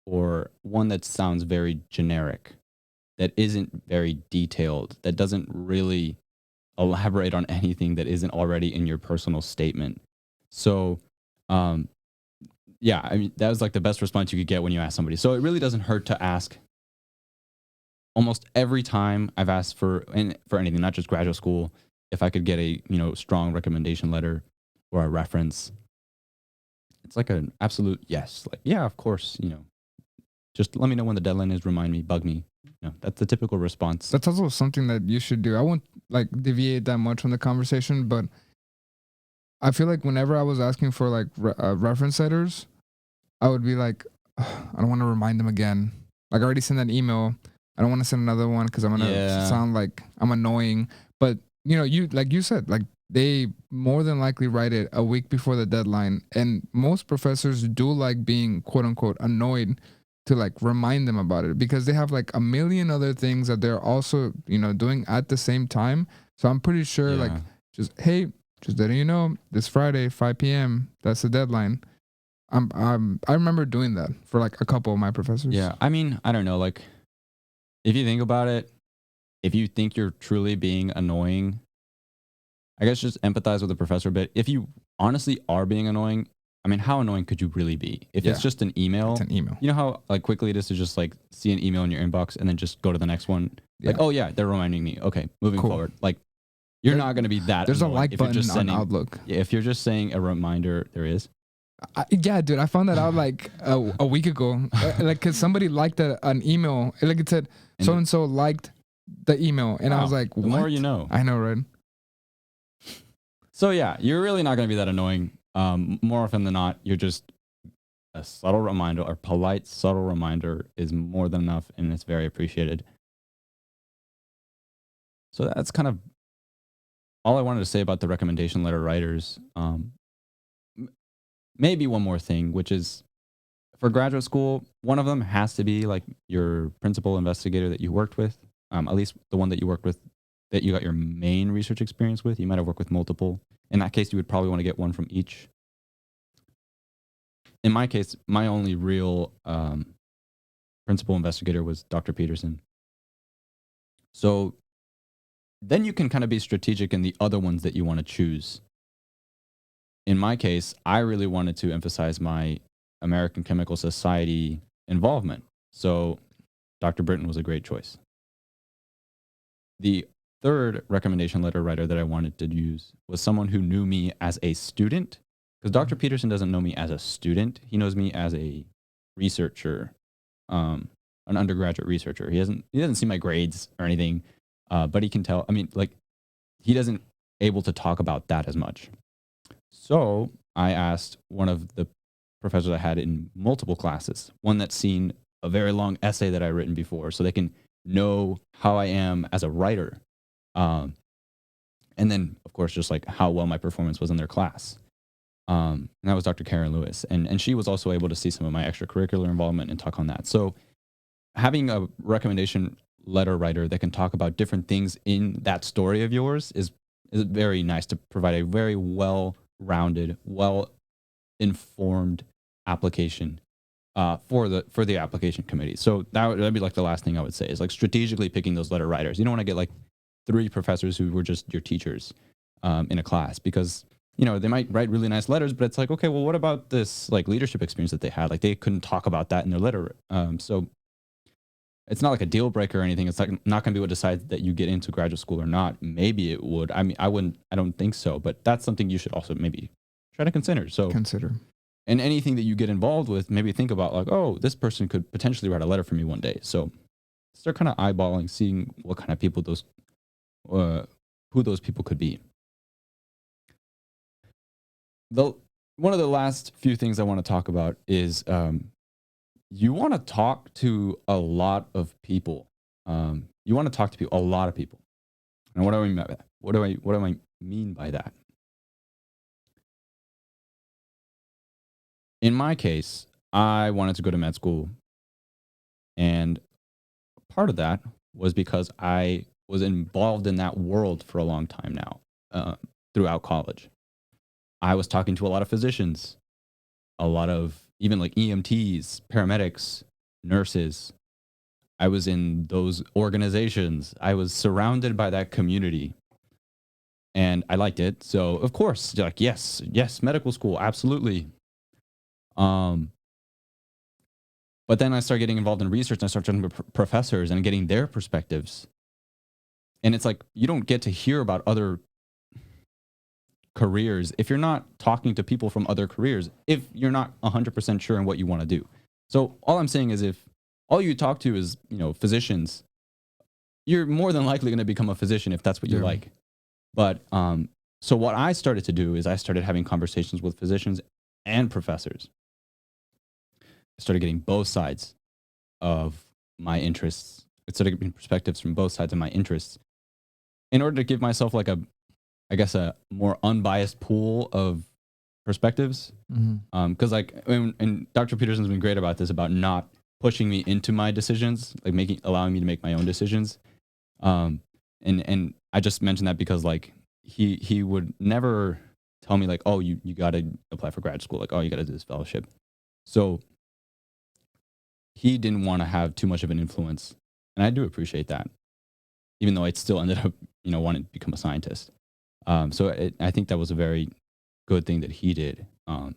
or one that sounds very generic, that isn't very detailed, that doesn't really elaborate on anything that isn't already in your personal statement. So, yeah, I mean, that was like the best response you could get when you ask somebody. So it really doesn't hurt to ask. Almost every time I've asked for anything, not just graduate school, if I could get a strong recommendation letter or a reference, it's like an absolute yes. Like, yeah, of course, just let me know when the deadline is. Remind me, bug me. That's the typical response. That's also something that you should do. I won't like deviate that much from the conversation, but I feel like whenever I was asking for like reference letters, I would be like, I don't want to remind them again. Like I already sent that email. I don't want to send another one because I'm gonna sound like I'm annoying. But you like you said, like they more than likely write it a week before the deadline, and most professors do like being quote unquote annoyed to like remind them about it because they have like a million other things that they're also doing at the same time. So I'm pretty sure like just hey, just letting you know this Friday 5 p.m. that's the deadline. I remember doing that for like a couple of my professors. Yeah, I mean, I don't know, like if you think about it, if you think you're truly being annoying, I guess just empathize with the professor a bit. If you honestly are being annoying, I mean, how annoying could you really be? If it's just an email, it's an email. You know how like quickly it is to just like see an email in your inbox and then just go to the next one. Like, oh yeah, they're reminding me. Okay, moving forward. Like you're not going to be that. There's annoyed a like if button you're just sending, on Outlook. Yeah, if you're just saying a reminder, there is. Yeah, dude, I found that out like a week ago. Like, cause somebody liked an email. Like it said, so and so liked the email, and I was like, the what? more you know. I know, right? So yeah, you're really not going to be that annoying. More often than not, you're just a subtle reminder or polite, subtle reminder is more than enough, and it's very appreciated. So that's kind of all I wanted to say about the recommendation letter writers. Maybe one more thing, which is for graduate school, one of them has to be like your principal investigator that you worked with, at least the one that you worked with that you got your main research experience with. You might have worked with multiple. In that case, you would probably want to get one from each. In my case, my only real principal investigator was Dr. Peterson. So then you can kind of be strategic in the other ones that you want to choose. in my case, I really wanted to emphasize my American Chemical Society involvement. So Dr. Britton was a great choice. The third recommendation letter writer that I wanted to use was someone who knew me as a student, because Dr. Peterson doesn't know me as a student. He knows me as a researcher, an undergraduate researcher. He doesn't see my grades or anything, but he can tell. I mean, like, he doesn't able to talk about that as much. So I asked one of the professors I had in multiple classes, one that's seen a very long essay that I've written before, so they can know how I am as a writer. And then, of course, just like how well my performance was in their class. And that was Dr. Karen Lewis. And she was also able to see some of my extracurricular involvement and talk on that. So having a recommendation letter writer that can talk about different things in that story of yours is very nice to provide a very well-rounded, well-informed application for the application committee. So that'd be like the last thing I would say is like strategically picking those letter writers. You don't want to get like 3 professors who were just your teachers in a class, because they might write really nice letters, but it's like, okay, well, what about this like leadership experience that they had? Like they couldn't talk about that in their letter. So it's not like a deal breaker or anything. It's like not going to be what decides that you get into graduate school or not. Maybe it would. I mean, I don't think so, but that's something you should also maybe try to consider. And anything that you get involved with, maybe think about like, oh, this person could potentially write a letter for me one day. So start kind of eyeballing, seeing what kind of people who those people could be. One of the last few things I want to talk about is you want to talk to a lot of people. You want to talk to a lot of people. And what do I mean by that? What do I mean by that? In my case, I wanted to go to med school. And part of that was because I was involved in that world for a long time now, throughout college. I was talking to a lot of physicians, a lot of even like EMTs, paramedics, nurses. I was in those organizations. I was surrounded by that community. And I liked it. So, of course, like, yes, medical school, absolutely. But then I started getting involved in research, and I started talking to professors and getting their perspectives. And it's like, you don't get to hear about other careers if you're not talking to people from other careers, if you're not 100% sure in what you want to do. So all I'm saying is, if all you talk to is, physicians, you're more than likely going to become a physician if that's what you like. But so what I started to do is I started having conversations with physicians and professors. I started getting both sides of my interests. I started getting perspectives from both sides of my interests in order to give myself like a more unbiased pool of perspectives. Because and Dr. Peterson's been great about this, about not pushing me into my decisions, like allowing me to make my own decisions. And I just mentioned that because like he would never tell me like, oh, you got to apply for grad school, like, oh, you got to do this fellowship. So he didn't want to have too much of an influence, and I do appreciate that, even though I still ended up wanting to become a scientist. So I think that was a very good thing that he did. The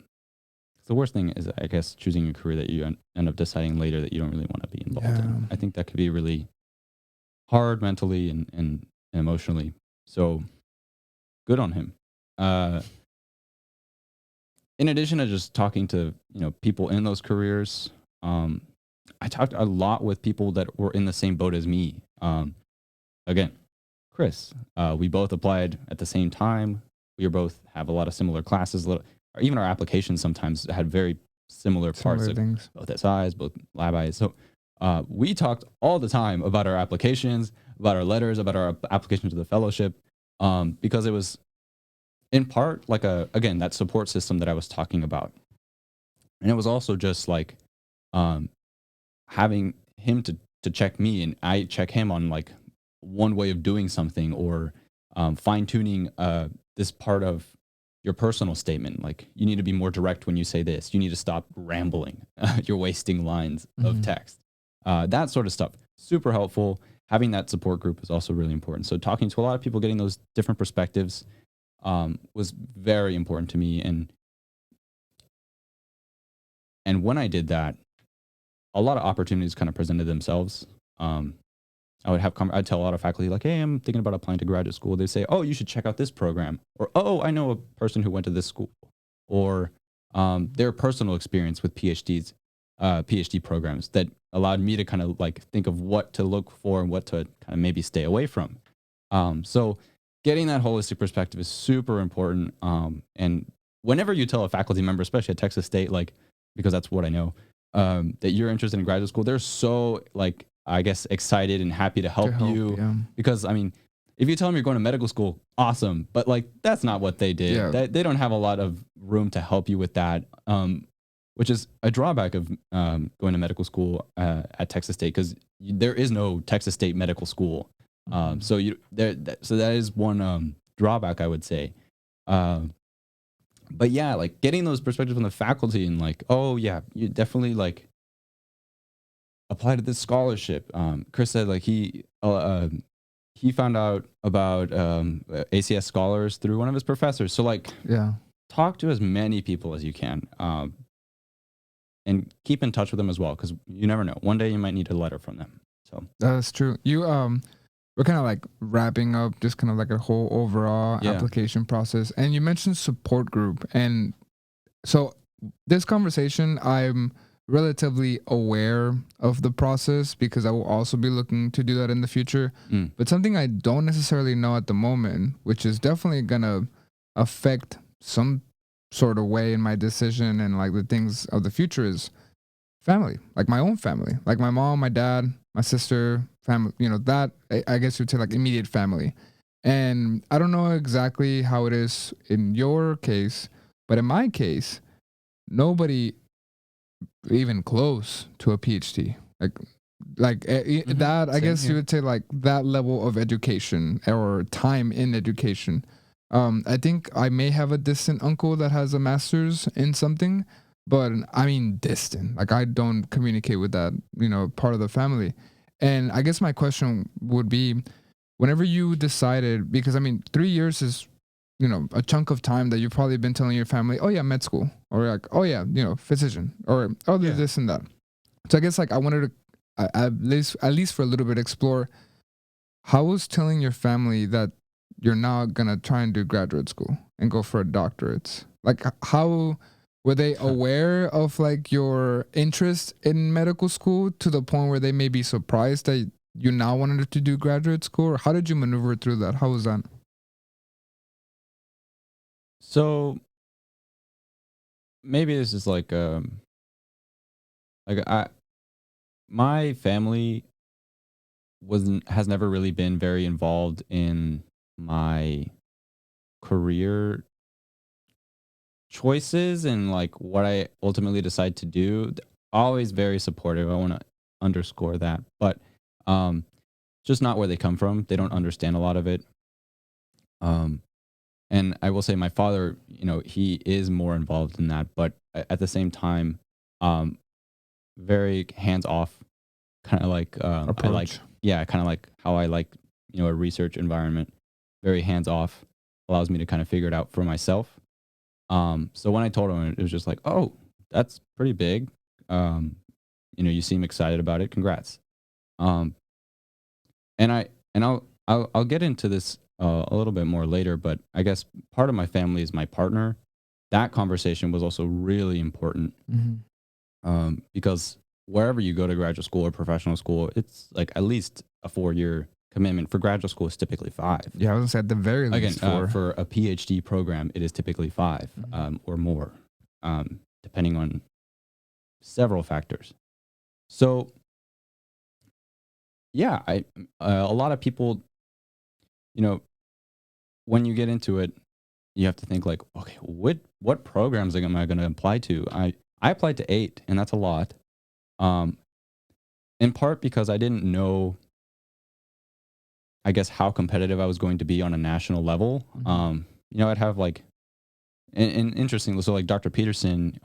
worst thing is, I guess, choosing a career that you end up deciding later that you don't really want to be involved in. I think that could be really hard mentally and emotionally. So good on him. In addition to just talking to people in those careers, I talked a lot with people that were in the same boat as me. Again, Chris, we both applied at the same time. We both have a lot of similar classes. Even our applications sometimes had very similar parts of things. Both SIs, both lab Is. So we talked all the time about our applications, about our letters, about our application to the fellowship, because it was in part like that support system that I was talking about. And it was also just like having him to check me, and I check him on like one way of doing something, or fine tuning this part of your personal statement. Like, you need to be more direct when you say this. You need to stop rambling. You're wasting lines of text. That sort of stuff. Super helpful. Having that support group is also really important. So talking to a lot of people, getting those different perspectives, was very important to me. And when I did that, a lot of opportunities kind of presented themselves. I'd tell a lot of faculty like, hey, I'm thinking about applying to graduate school. They say, oh, you should check out this program. Or, oh, I know a person who went to this school. Or their personal experience with PhD programs that allowed me to kind of like think of what to look for and what to kind of maybe stay away from. So getting that holistic perspective is super important. And whenever you tell a faculty member, especially at Texas State, like, because that's what I know, that you're interested in graduate school, they're so like, I guess, excited and happy to help you. Yeah. Because I mean, if you tell them you're going to medical school, awesome. But like, that's not what they did. Yeah. They don't have a lot of room to help you with that. Which is a drawback of going to medical school at Texas State, because there is no Texas State medical school. So that is one drawback, I would say. But yeah, like getting those perspectives from the faculty and like, oh yeah, you definitely like apply to this scholarship. Chris said like he found out about ACS scholars through one of his professors. So like, yeah, talk to as many people as you can. And keep in touch with them as well, because you never know. One day you might need a letter from them. So that's true. We're kind of like wrapping up just kind of like a whole overall application process. And you mentioned support group. And so this conversation, I'm relatively aware of the process because I will also be looking to do that in the future. But something I don't necessarily know at the moment, which is definitely going to affect some sort of way in my decision and like the things of the future, is family, like my own family, like my mom, my dad, my sister, family, that I guess you'd say like immediate family. And I don't know exactly how it is in your case, but in my case, nobody even close to a PhD. That, I guess you would say like that level of education or time in education. I think I may have a distant uncle that has a master's in something, but I mean distant. Like I don't communicate with that, part of the family. And I guess my question would be, whenever you decided, because I mean 3 years is, a chunk of time that you've probably been telling your family, oh yeah, med school, or like, oh yeah, physician, or oh there's this and that. So I guess like I wanted to at least for a little bit explore, how was telling your family that you're now gonna try and do graduate school and go for a doctorate, like how were they aware of like your interest in medical school to the point where they may be surprised that you now wanted to do graduate school? Or how did you maneuver through that? How was that? So maybe this is like my family has never really been very involved in my career choices and like what I ultimately decide to do. They're always very supportive. I want to underscore that, but just not where they come from. They don't understand a lot of it. And I will say my father, he is more involved in that, but at the same time, very hands off, kind of like Approach. kind of like how I like, a research environment. Very hands off, allows me to kind of figure it out for myself. So when I told him, it was just like, oh, that's pretty big. You seem excited about it. Congrats. And I'll get into this a little bit more later, but I guess part of my family is my partner. That conversation was also really important, because wherever you go to graduate school or professional school, it's like at least a 4-year commitment. For graduate school, it's typically 5. Yeah, I was gonna say at the very least Again, for a PhD program, it is typically 5 or more, depending on several factors. So, yeah, a lot of people, when you get into it, you have to think like, okay, what programs am I going to apply to? I applied to 8, and that's a lot. In part because I didn't know, I guess, how competitive I was going to be on a national level. I'd have like, and interesting. So like Dr. Peterson,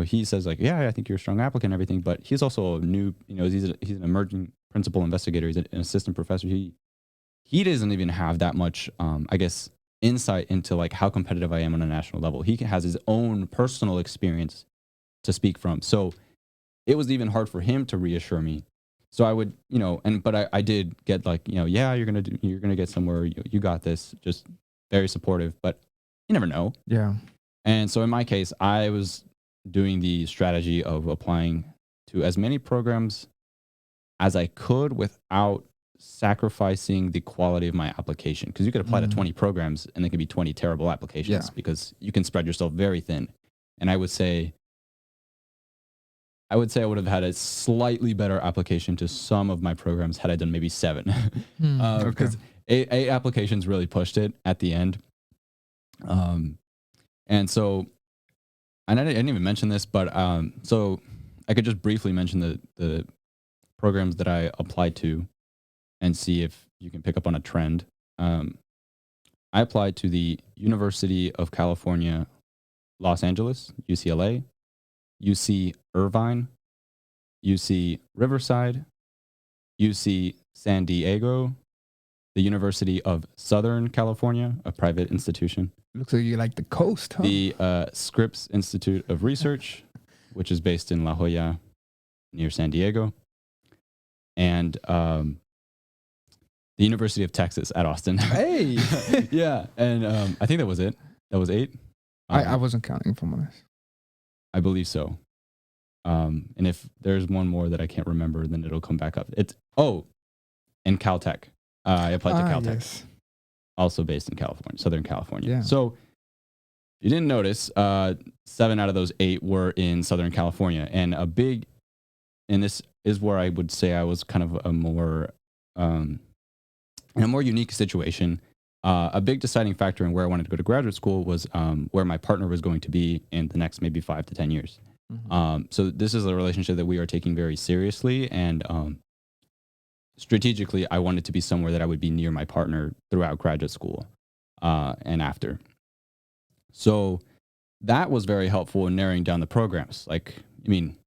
he says like, yeah, I think you're a strong applicant and everything, but he's also a new, he's an emerging principal investigator. He's an assistant professor. He doesn't even have that much, I guess, insight into like how competitive I am on a national level. He has his own personal experience to speak from. So it was even hard for him to reassure me. So I would, but I did get like, yeah, you're going to get somewhere. You got this. Just very supportive, but you never know. Yeah. And so in my case, I was doing the strategy of applying to as many programs as I could without sacrificing the quality of my application. Because you could apply to 20 programs and there could be 20 terrible applications because you can spread yourself very thin. And I would say I would have had a slightly better application to some of my programs had I done maybe 7. Because 8 applications really pushed it at the end. And so, and I didn't even mention this, but so I could just briefly mention the programs that I applied to and see if you can pick up on a trend. I applied to the University of California, Los Angeles, UCLA, UC Irvine, UC Riverside, UC San Diego, the University of Southern California, a private institution. Looks like you like the coast, huh? The Scripps Institute of Research, which is based in La Jolla, near San Diego. And the University of Texas at Austin. Hey! Yeah, and I think that was it. That was 8. I wasn't counting, if I'm honest. I believe so. And if there's one more that I can't remember, then it'll come back up. And Caltech. I applied to Caltech. Yes. Also based in California, Southern California. Yeah. So you didn't notice, 7 out of those 8 were in Southern California. And this is where I would say I was kind of a more, in a more unique situation. A big deciding factor in where I wanted to go to graduate school was where my partner was going to be in the next maybe 5 to 10 years. Mm-hmm. So this is a relationship that we are taking very seriously, and strategically, I wanted to be somewhere that I would be near my partner throughout graduate school and after. So that was very helpful in narrowing down the programs. Like, I mean,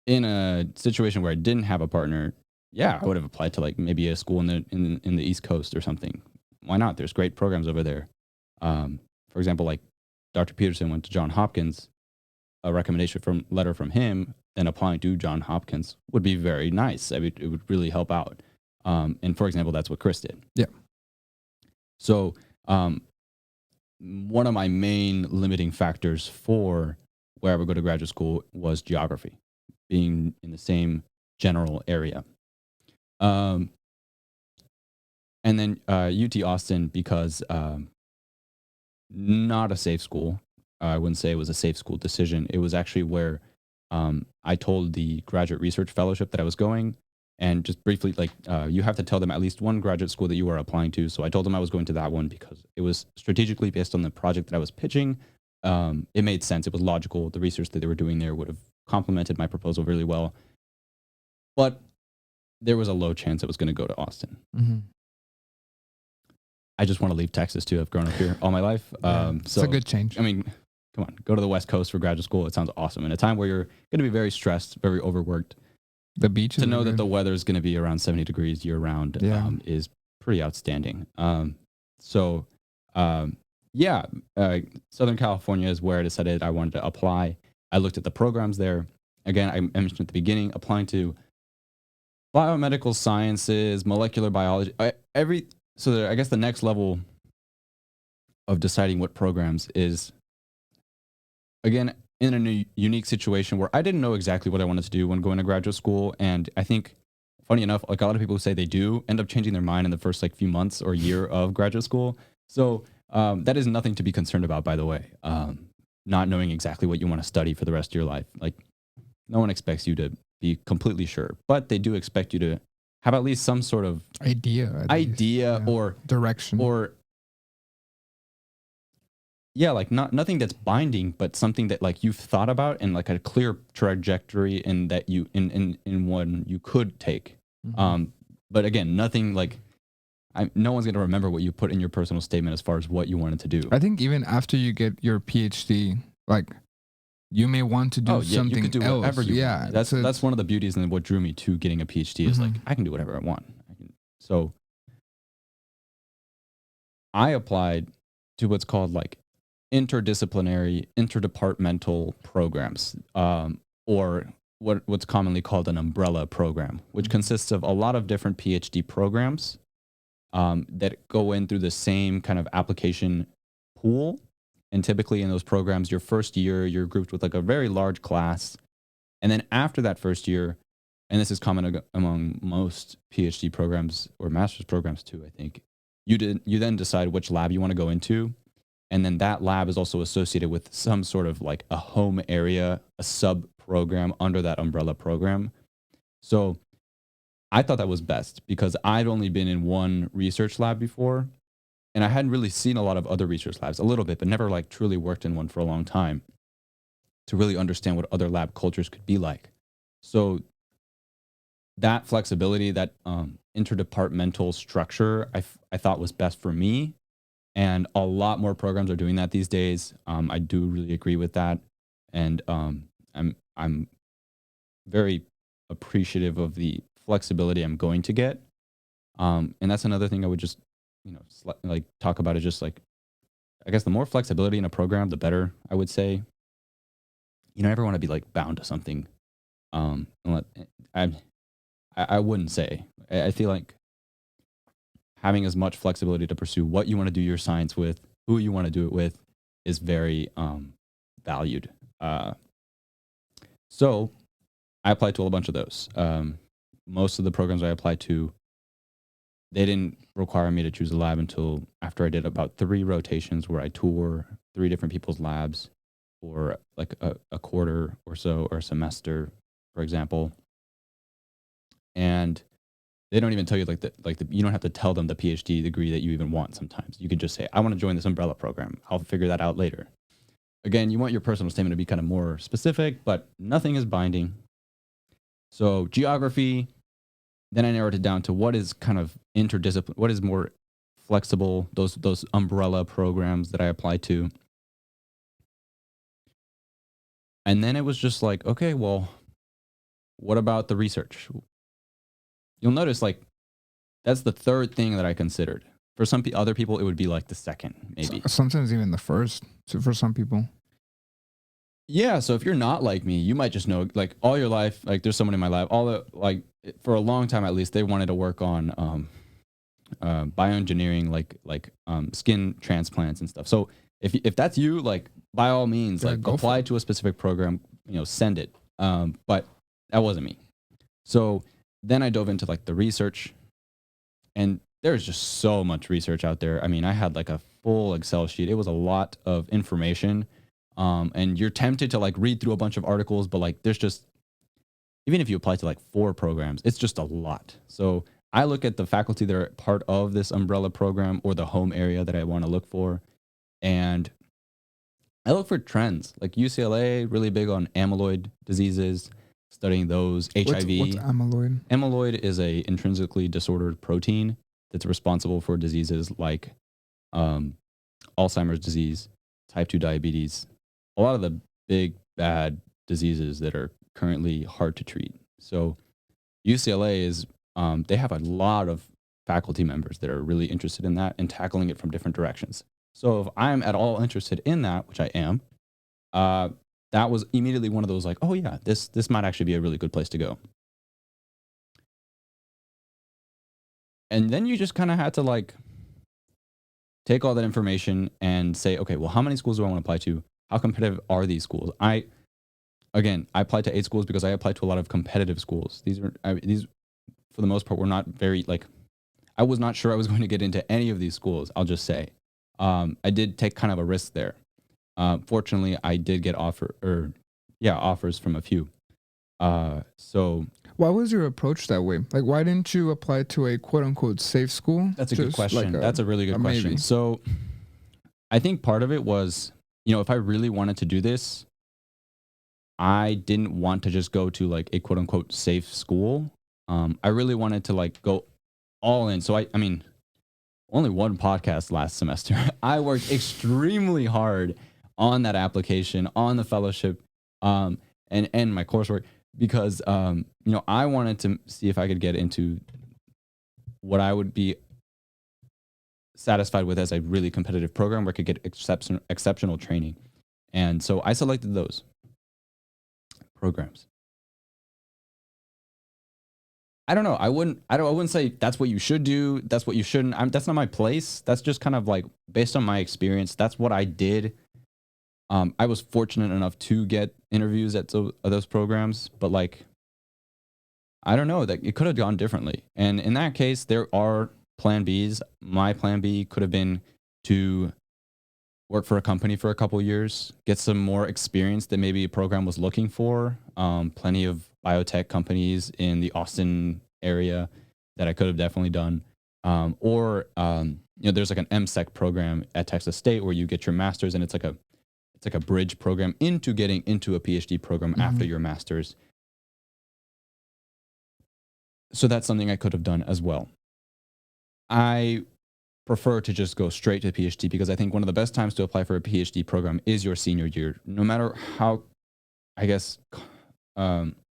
in a situation where I didn't have a partner, yeah, I would have applied to like maybe a school in the East Coast or something. Why not? There's great programs over there. For example, like Dr. Peterson went to Johns Hopkins. A recommendation letter from him, then applying to Johns Hopkins would be very nice. I mean, it would really help out. And for example, that's what Chris did. Yeah. So one of my main limiting factors for where I would go to graduate school was geography, being in the same general area. And then UT Austin, because not a safe school. I wouldn't say it was a safe school decision. It was actually where I told the graduate research fellowship that I was going, and just briefly, like, you have to tell them at least one graduate school that you are applying to. So I told them I was going to that one because it was strategically based on the project that I was pitching. It made sense. It was logical. The research that they were doing there would have complemented my proposal really well. But there was a low chance it was going to go to Austin. Mm-hmm. I just want to leave Texas too. I've grown up here all my life. So it's a good change. I mean, come on, go to the West Coast for graduate school. It sounds awesome. In a time where you're going to be very stressed, very overworked. The beach to know that the weather is going to be around 70 degrees year round is pretty outstanding. Southern California is where I decided I wanted to apply. I looked at the programs there. Again, I mentioned at the beginning, applying to biomedical sciences, molecular biology, So I guess the next level of deciding what programs is, again, in a unique situation where I didn't know exactly what I wanted to do when going to graduate school. And I think, funny enough, like a lot of people who say they do end up changing their mind in the first like few months or year of graduate school. So that is nothing to be concerned about, by the way. Not knowing exactly what you want to study for the rest of your life. Like, no one expects you to be completely sure, but they do expect you to have at least some sort of idea or direction, or like nothing that's binding, but something that like you've thought about and like a clear trajectory and that you in one you could take. Mm-hmm. But again, nothing like no one's gonna remember what you put in your personal statement as far as what you wanted to do. I think even after you get your PhD, like you may want to do something you could do else. Whatever you want. That's one of the beauties and what drew me to getting a PhD is like I can do whatever I want. So I applied to what's called like interdisciplinary, interdepartmental programs, or what's commonly called an umbrella program, which consists of a lot of different PhD programs that go in through the same kind of application pool. And typically in those programs, your first year, you're grouped with like a very large class. And then after that first year, and this is common among most PhD programs or master's programs too, I think, you then decide which lab you want to go into. And then that lab is also associated with some sort of like a home area, a sub program under that umbrella program. So I thought that was best because I'd only been in one research lab before, and I hadn't really seen a lot of other research labs, a little bit, but never like truly worked in one for a long time to really understand what other lab cultures could be like. So that flexibility, that interdepartmental structure, I thought was best for me. And a lot more programs are doing that these days. I do really agree with that, and I'm very appreciative of the flexibility I'm going to get. And that's another thing I would just like talk about is just like, I guess the more flexibility in a program, the better. I would say. You never want to be like bound to something. I I wouldn't say. I feel like having as much flexibility to pursue what you want to do your science with, who you want to do it with, is very valued. So I applied to a bunch of those. Most of the programs I applied to, they didn't require me to choose a lab until after I did about 3 rotations where I tour 3 different people's labs for like a quarter or so, or a semester, for example. And they don't even tell you you don't have to tell them the PhD degree that you even want. Sometimes you could just say, I want to join this umbrella program. I'll figure that out later. Again, you want your personal statement to be kind of more specific, but nothing is binding. So geography, then I narrowed it down to what is kind of interdisciplinary, what is more flexible, those umbrella programs that I applied to. And then it was just like, okay, well, what about the research? You'll notice like that's the third thing that I considered. For some other people, it would be like the second, maybe. Sometimes even the first for some people. Yeah. So if you're not like me, you might just know like all your life, like there's someone in my life, like for a long time at least, they wanted to work on bioengineering, like skin transplants and stuff. So if that's you, like by all means, Yeah, like go for apply it. to a specific program, send it. But that wasn't me. So then I dove into like the research, and there's just so much research out there. I mean, I had like a full Excel sheet. It was a lot of information. And you're tempted to like read through a bunch of articles, but like there's just, even if you apply to like 4 programs, it's just a lot. So I look at the faculty that are part of this umbrella program or the home area that I want to look for. And I look for trends like UCLA, really big on amyloid diseases, studying those, HIV. What's amyloid? Amyloid is a intrinsically disordered protein that's responsible for diseases like Alzheimer's disease, type 2 diabetes, a lot of the big bad diseases that are currently hard to treat. So UCLA is they have a lot of faculty members that are really interested in that and tackling it from different directions. So if I'm at all interested in that, which I am, that was immediately one of those like, oh yeah, this might actually be a really good place to go. And then you just kind of had to like take all that information and say, okay, well, how many schools do I want to apply to? How competitive are these schools? I applied to 8 schools because I applied to a lot of competitive schools. These for the most part were not very like, I was not sure I was going to get into any of these schools. I'll just say, I did take kind of a risk there. Fortunately, I did get offers from a few. So Why was your approach that way? Like, why didn't you apply to a quote unquote safe school? that's a good question. That's a really good question. Maybe. So I think part of it was, if I really wanted to do this, I didn't want to just go to like a quote unquote safe school. I really wanted to like go all in. So I mean, only one podcast last semester. I worked extremely hard on that application, on the fellowship, and my coursework because I wanted to see if I could get into what I would be satisfied with as a really competitive program where I could get exceptional training. And so I selected those programs. I don't know. I wouldn't say that's what you should do. That's what you shouldn't. That's not my place. That's just kind of like based on my experience. That's what I did. I was fortunate enough to get interviews at those programs, but like, I don't know, that it could have gone differently. And in that case, there are plan Bs. My plan B could have been to work for a company for a couple years, get some more experience that maybe a program was looking for. Plenty of biotech companies in the Austin area that I could have definitely done. Or there's like an MSEC program at Texas State where you get your master's, and it's like a bridge program into getting into a PhD program after your master's. So that's something I could have done as well. I prefer to just go straight to PhD because I think one of the best times to apply for a PhD program is your senior year, no matter how, I guess,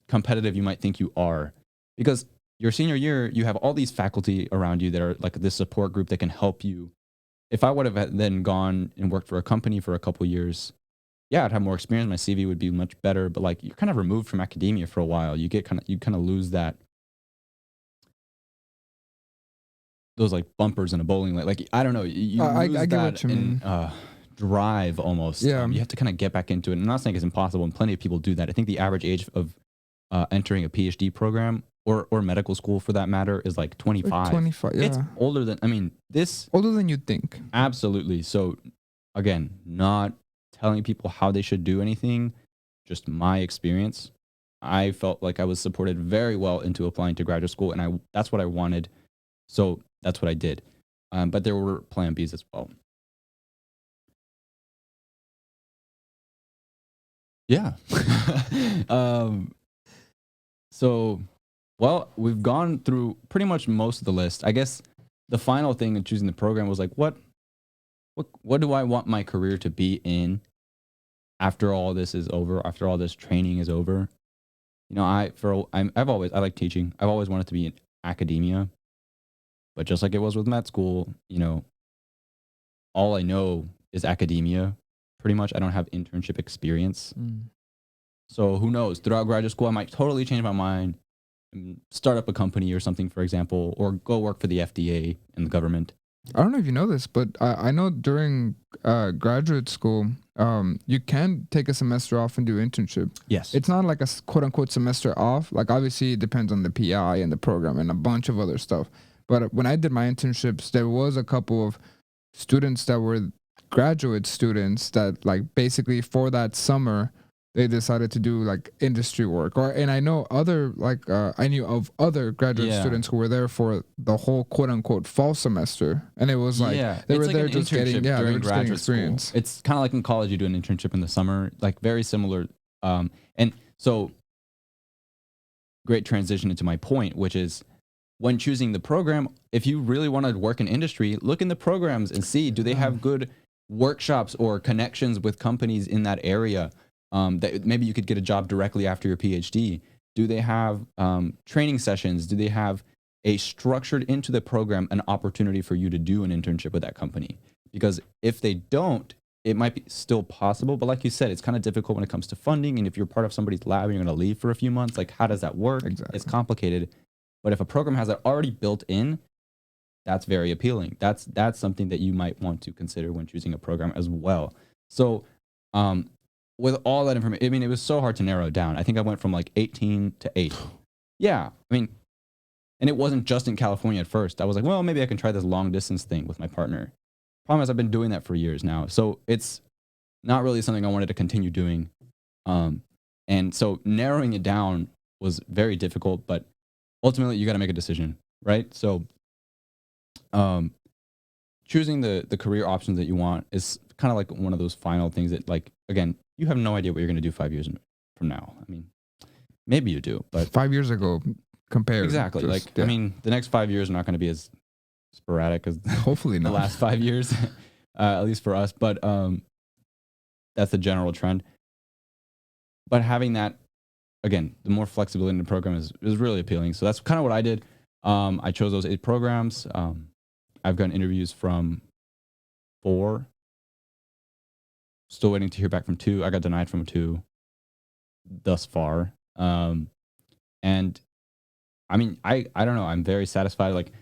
competitive you might think you are. Because your senior year, you have all these faculty around you that are like this support group that can help you. If I would have then gone and worked for a company for a couple years, yeah, I'd have more experience. My CV would be much better, but like you're kind of removed from academia for a while. You kind of lose that, those like bumpers in a bowling lane. Like, I don't know, you lose I get that what you mean. drive almost. Yeah. You have to kind of get back into it. And I'm not saying it's impossible, and plenty of people do that. I think the average age of entering a PhD program or medical school for that matter is like 25. Like 25, yeah. It's older than, older than you'd think. Absolutely. So again, not telling people how they should do anything, just my experience. I felt like I was supported very well into applying to graduate school, and that's what I wanted. So that's what I did. But there were plan Bs as well. Yeah. So, well, we've gone through pretty much most of the list. I guess the final thing in choosing the program was like, what do I want my career to be in after all this is over, after all this training is over? I like teaching. I've always wanted to be in academia, but just like it was with med school, all I know is academia. Pretty much, I don't have internship experience. So who knows? Throughout graduate school, I might totally change my mind and start up a company or something, for example, or go work for the FDA and the government. I don't know if you know this, but I know during graduate school, you can take a semester off and do internship. Yes. It's not like a quote unquote semester off. Like obviously it depends on the PI and the program and a bunch of other stuff. But when I did my internships, there was a couple of students that were graduate students that like basically for that summer, they decided to do like industry work. And I know I knew of other graduate students who were there for the whole quote unquote fall semester, and it was like they were there just getting experience. School. It's kind of like in college, you do an internship in the summer, like very similar. And so great transition into my point, which is when choosing the program, if you really want to work in industry, look in the programs and see, do they have good workshops or connections with companies in that area? That maybe you could get a job directly after your PhD. Do they have training sessions? Do they have a structured into the program an opportunity for you to do an internship with that company? Because if they don't, it might be still possible. But like you said, it's kind of difficult when it comes to funding. And if you're part of somebody's lab and you're going to leave for a few months, like how does that work? Exactly. It's complicated. But if a program has it already built in, that's very appealing. That's something that you might want to consider when choosing a program as well. So, with all that information, it was so hard to narrow it down. I think I went from like 18 to 8. Yeah. And it wasn't just in California at first. I was like, well, maybe I can try this long distance thing with my partner. Problem is, I've been doing that for years now. So it's not really something I wanted to continue doing. And so narrowing it down was very difficult, but ultimately you got to make a decision, right? So, choosing the career options that you want is kind of like one of those final things that, like, again, you have no idea what you're going to do 5 years from now. Maybe you do, but 5 years ago compared. Exactly. The next 5 years are not going to be as sporadic as hopefully the not. last 5 years, at least for us. But that's the general trend. But having that, again, the more flexibility in the program is really appealing. So that's kind of what I did. I chose those 8 programs. I've gotten interviews from 4. Still waiting to hear back from 2. I got denied from 2 thus far. And I mean, I don't know. I'm very satisfied. Like,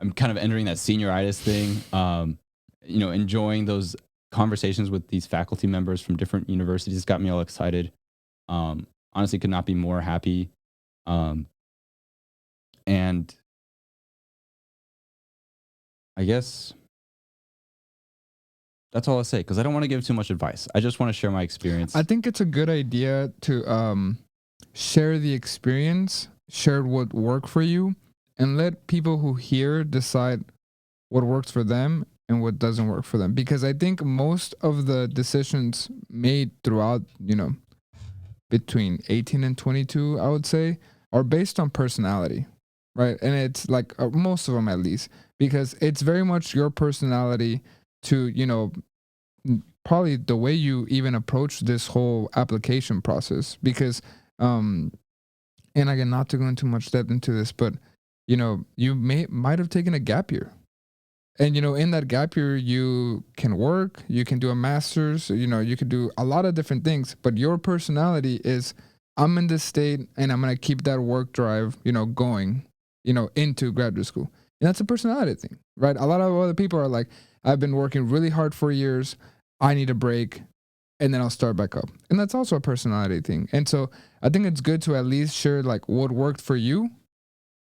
I'm kind of entering that senioritis thing. Enjoying those conversations with these faculty members from different universities got me all excited. Honestly, could not be more happy. And I guess that's all I'll say, because I don't want to give too much advice. I just want to share my experience. I think it's a good idea to share the experience, share what worked for you, and let people who hear decide what works for them and what doesn't work for them. Because I think most of the decisions made throughout, between 18 and 22, I would say, are based on personality, right? And it's like most of them, at least, because it's very much your personality to, probably the way you even approach this whole application process. Because, and again, not to go into much depth into this, but, you might have taken a gap year. And, in that gap year, you can work, you can do a master's, you could do a lot of different things. But your personality is, I'm in this state and I'm going to keep that work drive, going, into graduate school. And that's a personality thing, right? A lot of other people are like, I've been working really hard for years. I need a break and then I'll start back up. And that's also a personality thing. And so I think it's good to at least share like what worked for you.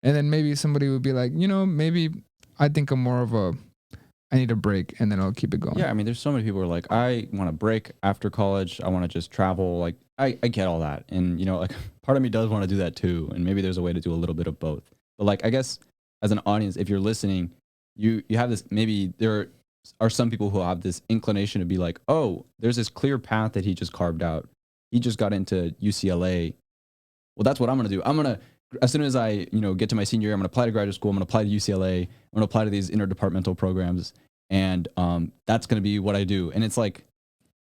And then maybe somebody would be like, maybe I think I'm more of I need a break and then I'll keep it going. Yeah, I mean, there's so many people who are like, I want a break after college. I want to just travel. Like, I get all that. And, like, part of me does want to do that too. And maybe there's a way to do a little bit of both. But, like, I guess as an audience, if you're listening, you have this, maybe there are some people who have this inclination to be like, oh, there's this clear path that he just carved out. He just got into UCLA. Well, that's what I'm going to do. I'm going to, as soon as I, get to my senior year, I'm going to apply to graduate school. I'm going to apply to UCLA. I'm going to apply to these interdepartmental programs. And that's going to be what I do. And it's like,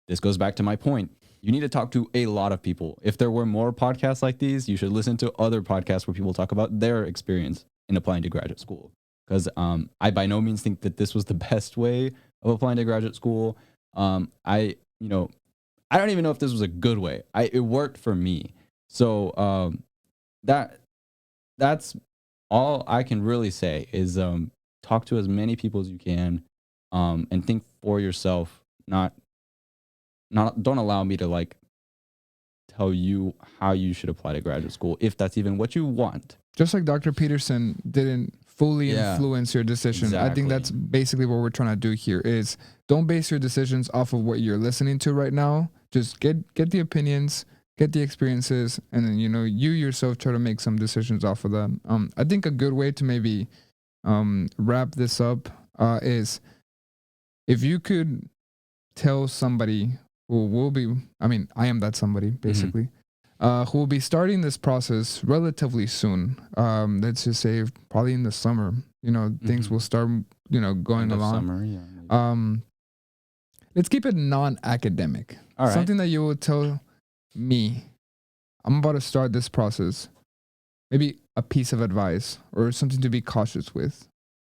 this goes back to my point. You need to talk to a lot of people. If there were more podcasts like these, you should listen to other podcasts where people talk about their experience in applying to graduate school. Because I by no means think that this was the best way of applying to graduate school. I don't even know if this was a good way. It worked for me. So that's all I can really say is talk to as many people as you can, and think for yourself. Don't allow me to like tell you how you should apply to graduate school, if that's even what you want. Just like Dr. Peterson didn't fully influence your decision. Exactly. I think that's basically what we're trying to do here is don't base your decisions off of what you're listening to right now. Just get the opinions, get the experiences, and then, you yourself try to make some decisions off of that. I think a good way to maybe wrap this up is if you could tell somebody who will be, I am that somebody, basically, who will be starting this process relatively soon. Let's just say probably in the summer, things will start, going along. Summer, yeah. Let's keep it non-academic. All right. Something that you will tell me, I'm about to start this process. Maybe a piece of advice or something to be cautious with.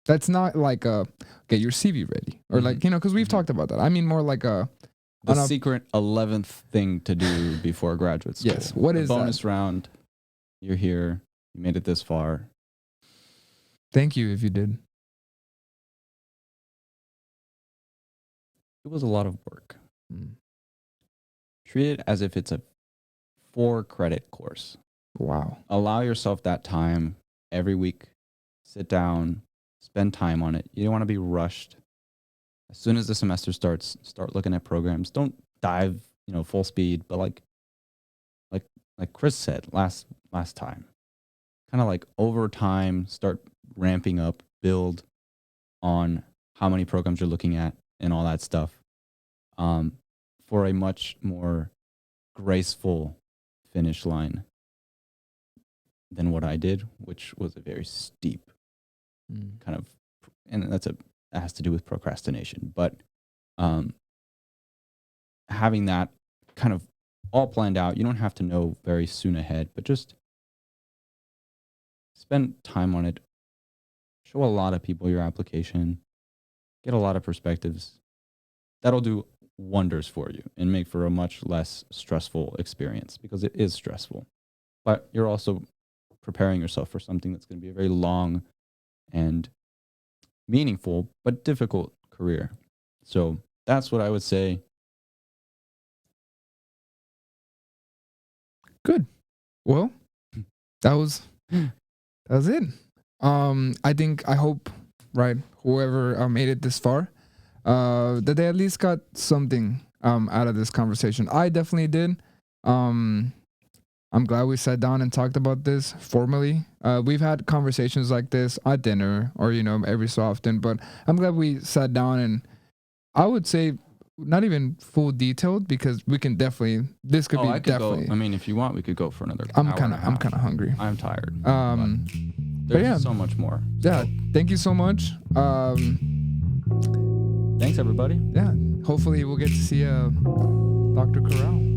That's not like get your CV ready or like, because we've talked about that. I mean, more like the secret 11th thing to do before graduate school. Yes. What is bonus round? You're here. You made it this far. Thank you if you did. It was a lot of work. Treat it as if it's a 4-credit course. Wow. Allow yourself that time every week. Sit down, spend time on it. You don't want to be rushed. As soon as the semester starts, start looking at programs. Don't dive, full speed, but like Chris said last time, kind of like over time, start ramping up, build on how many programs you're looking at and all that stuff, for a much more graceful finish line than what I did, which was a very steep kind of, and that has to do with procrastination. But having that kind of all planned out, you don't have to know very soon ahead, but just spend time on it. Show a lot of people your application. get a lot of perspectives. That'll do wonders for you and make for a much less stressful experience, because it is stressful. But you're also preparing yourself for something that's going to be a very long and meaningful but difficult career. So that's what I would say. Good. Well, that was it. I hope, right, whoever made it this far, that they at least got something out of this conversation. I definitely did. I'm glad we sat down and talked about this formally. We've had conversations like this at dinner or, every so often, but I'm glad we sat down, and I would say not even full detailed, because we can definitely, this could be I could definitely. go. I mean, if you want, we could go for another. I'm kind of hungry. I'm tired. But yeah, so much more. Yeah, thank you so much. Thanks everybody. Yeah, hopefully we'll get to see Dr. Coral.